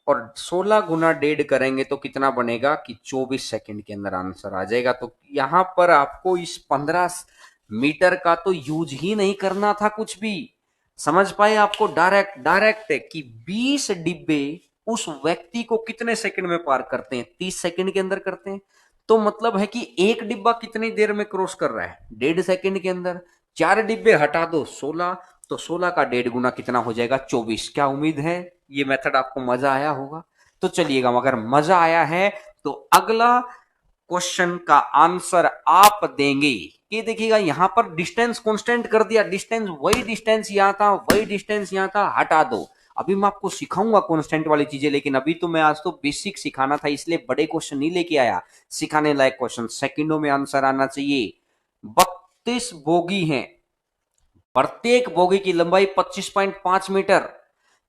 और 16 गुना 1.5 करेंगे तो कितना बनेगा कि 24 सेकंड के अंदर आंसर आ जाएगा। तो यहां पर आपको इस 15 मीटर का तो यूज ही नहीं करना था कुछ भी। समझ पाए? आपको डायरेक्ट डायरेक्ट है कि 20 डिब्बे उस व्यक्ति को कितने सेकंड में पार करते हैं, 30 सेकंड के अंदर करते हैं। तो मतलब है कि एक डिब्बा कितनी देर में क्रॉस कर रहा है, 1.5 सेकंड के अंदर। 4 डिब्बे हटा दो, 16, तो 16 का 1.5 गुना कितना हो जाएगा, 24। क्या उम्मीद है ये मेथड आपको मजा आया होगा? तो चलिएगा, मगर मजा आया है तो अगला क्वेश्चन का आंसर आप देंगे। कि देखिएगा यहां पर डिस्टेंस कांस्टेंट कर दिया, डिस्टेंस वही डिस्टेंस यहां था, वही डिस्टेंस यहां था, हटा दो। अभी मैं आपको सिखाऊंगा कांस्टेंट वाली चीजें, लेकिन अभी तो मैं आज तो बेसिक सिखाना था, इसलिए बड़े क्वेश्चन नहीं लेके आया। सिखाने लायक क्वेश्चन, सेकंडों में आंसर आना चाहिए। 32 बोगी हैं, प्रत्येक बोगी की लंबाई 25.5 मीटर।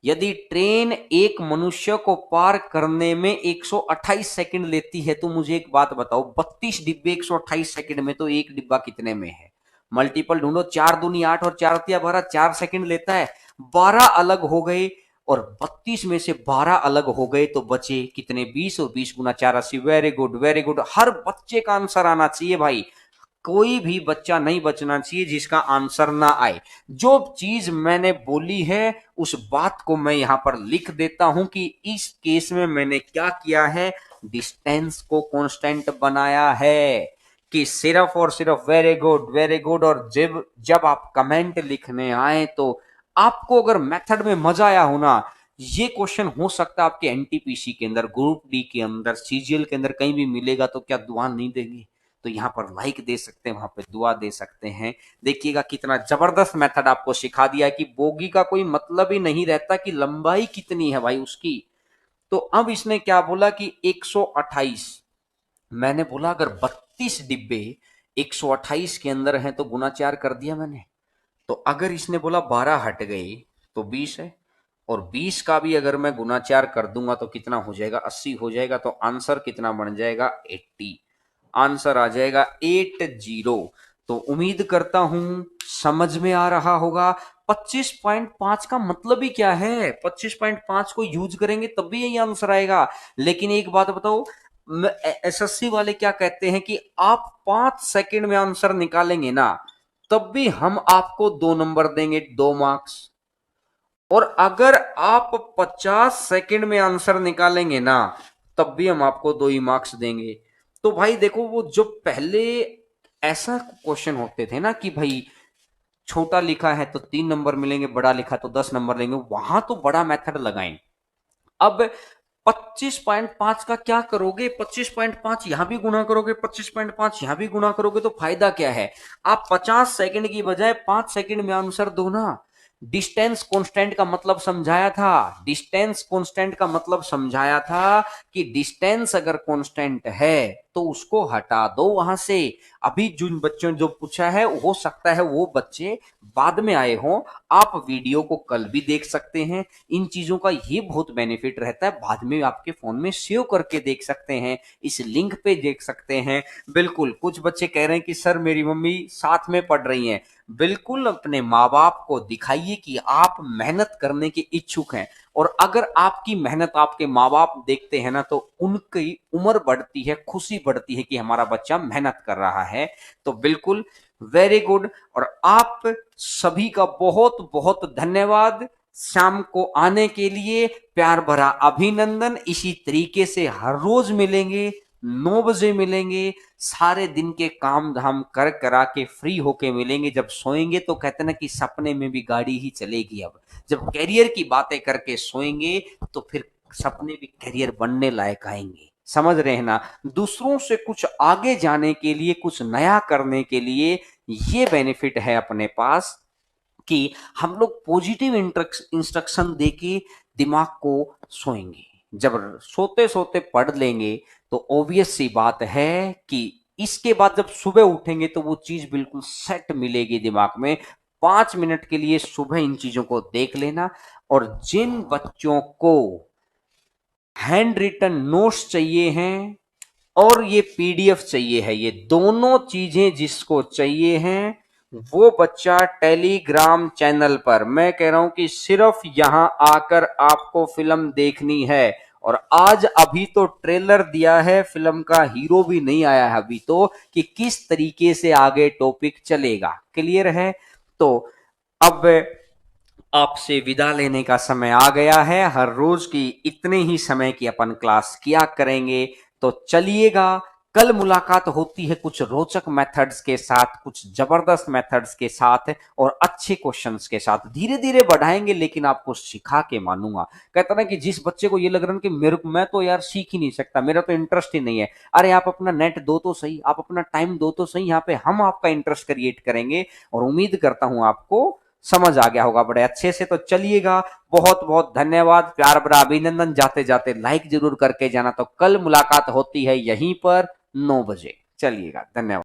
यदि ट्रेन एक मनुष्य को पार करने में 128 सेकंड लेती है तो मुझे एक बात बताओ, 32 डिब्बे 128 सेकंड में, तो एक डिब्बा कितने में है? मल्टीपल ढूंढो, 4 दूनी 8 और 4 तिया 12, 4 सेकंड लेता है। 12 अलग हो गए, और 32 में से 12 अलग हो गए तो बचे कितने, 20, और 20 गुना 4 80। वेरी गुड वेरी गुड, हर बच्चे का आंसर आना चाहिए भाई। कोई भी बच्चा नहीं बचना चाहिए जिसका आंसर ना आए। जो चीज मैंने बोली है उस बात को मैं यहां पर लिख देता हूं कि इस केस में मैंने क्या किया है, डिस्टेंस को कांस्टेंट बनाया है। कि सिर्फ और सिर्फ वेरी गुड वेरी गुड। और जब जब आप कमेंट लिखने आए तो आपको अगर मेथड में मजा आया हो ना, ये क्वेश्चन हो सकता है आपके एनटीपीसी के अंदर, ग्रुप डी के अंदर, सीजीएल के अंदर कहीं भी मिलेगा, तो क्या दुआ नहीं देंगे? तो यहां पर लाइक दे सकते हैं, वहां पे दुआ दे सकते हैं। देखिएगा कितना जबरदस्त मेथड आपको सिखा दिया है कि बोगी का कोई मतलब ही नहीं रहता कि लंबाई कितनी है भाई उसकी। तो अब इसने क्या बोला कि 128, मैंने बोला अगर 32 डिब्बे 128 के अंदर हैं तो गुना 4 कर दिया मैंने। तो अगर इसने बोला 12 हट गए तो 20 है, और 20 का भी अगर मैं गुना 4 कर दूंगा तो कितना हो जाएगा, 80 हो जाएगा। तो आंसर कितना बन जाएगा, 80। आंसर आ जाएगा 80। तो उम्मीद करता हूं समझ में आ रहा होगा। 25.5 का मतलब ही क्या है, 25.5 को यूज करेंगे तब भी यही आंसर आएगा। लेकिन एक बात बताओ, एसएससी वाले क्या कहते हैं कि आप 5 सेकंड में आंसर निकालेंगे ना, तब भी हम आपको 2 नंबर देंगे, 2 मार्क्स। और अगर आप 50 सेकंड में आंसर निकालेंगे ना, तब भी हम आपको 2 ही मार्क्स देंगे। तो भाई देखो, वो जो पहले ऐसा क्वेश्चन होते थे ना कि भाई छोटा लिखा है तो 3 नंबर मिलेंगे, बड़ा लिखा तो 10 नंबर लेंगे, वहां तो बड़ा मेथड लगाएं। अब 25.5 का क्या करोगे, 25.5 यहां भी गुना करोगे, 25.5 यहां भी गुना करोगे, तो फायदा क्या है? आप 50 सेकंड की बजाय 5 सेकंड में आंसर दो ना। डिस्टेंस कांस्टेंट का मतलब समझाया था, डिस्टेंस कांस्टेंट का मतलब समझाया था कि डिस्टेंस अगर कांस्टेंट है तो उसको हटा दो वहां से। अभी जिन बच्चों जो पूछा है, हो सकता है वो बच्चे बाद में आए हों, आप वीडियो को कल भी देख सकते हैं। इन चीजों का ये बहुत बेनिफिट रहता है, बाद में आपके फोन में सेव करके देख सकते हैं, इस लिंक पे देख सकते हैं। बिल्कुल, कुछ बच्चे कह रहे हैं कि सर मेरी मम्मी साथ में पढ़ रही हैं। बिल्कुल अपने माँ बाप को दिखाइए कि आप मेहनत करने के इच्छुक हैं, और अगर आपकी मेहनत आपके माँ बाप देखते हैं ना, तो उनकी उम्र बढ़ती है, खुशी बढ़ती है कि हमारा बच्चा मेहनत कर रहा है। तो बिल्कुल वेरी गुड। और आप सभी का बहुत बहुत धन्यवाद शाम को आने के लिए, प्यार भरा अभिनंदन। इसी तरीके से हर रोज मिलेंगे, 9 बजे मिलेंगे, सारे दिन के काम धाम कर करा के फ्री होके मिलेंगे। जब सोएंगे तो कहते ना कि सपने में भी गाड़ी ही चलेगी। अब जब कैरियर की बातें करके सोएंगे तो फिर सपने भी कैरियर बनने लायक आएंगे। समझ रहे हैं ना? दूसरों से कुछ आगे जाने के लिए, कुछ नया करने के लिए ये बेनिफिट है अपने पास कि हम लोग पॉजिटिव इंस्ट्रक्शन देके दिमाग को सोएंगे। जब सोते सोते पढ़ लेंगे तो ऑब्वियस सी बात है कि इसके बाद जब सुबह उठेंगे तो वो चीज बिल्कुल सेट मिलेगी दिमाग में। 5 मिनट के लिए सुबह इन चीजों को देख लेना। और जिन बच्चों को हैंड रिटन नोट्स चाहिए हैं और ये पीडीएफ चाहिए है, ये दोनों चीजें जिसको चाहिए हैं, वो बच्चा टेलीग्राम चैनल पर, मैं कह रहा हूं कि सिर्फ यहां आकर आपको फिल्म देखनी है। और आज अभी तो ट्रेलर दिया है, फिल्म का हीरो भी नहीं आया है अभी तो, कि किस तरीके से आगे टॉपिक चलेगा। क्लियर है? तो अब आपसे विदा लेने का समय आ गया है। हर रोज की इतने ही समय की अपन क्लास किया करेंगे। तो चलिएगा, कल मुलाकात होती है कुछ रोचक मेथड्स के साथ, कुछ जबरदस्त मेथड्स के साथ और अच्छे क्वेश्चंस के साथ। धीरे धीरे बढ़ाएंगे लेकिन आपको सिखा के मानूंगा। कहता ना कि जिस बच्चे को ये लग रहा है कि मेरे मैं तो यार सीख ही नहीं सकता, मेरा तो इंटरेस्ट ही नहीं है, अरे आप अपना नेट दो तो सही, आप अपना टाइम दो तो सही, यहाँ पे हम आपका इंटरेस्ट क्रिएट करेंगे। और उम्मीद करता हूं आपको समझ आ गया होगा बड़े अच्छे से। तो चलिएगा, बहुत बहुत धन्यवाद, प्यार भरा अभिनंदन। जाते जाते लाइक जरूर करके जाना। तो कल मुलाकात होती है यहीं पर 9 बजे। चलिएगा, धन्यवाद।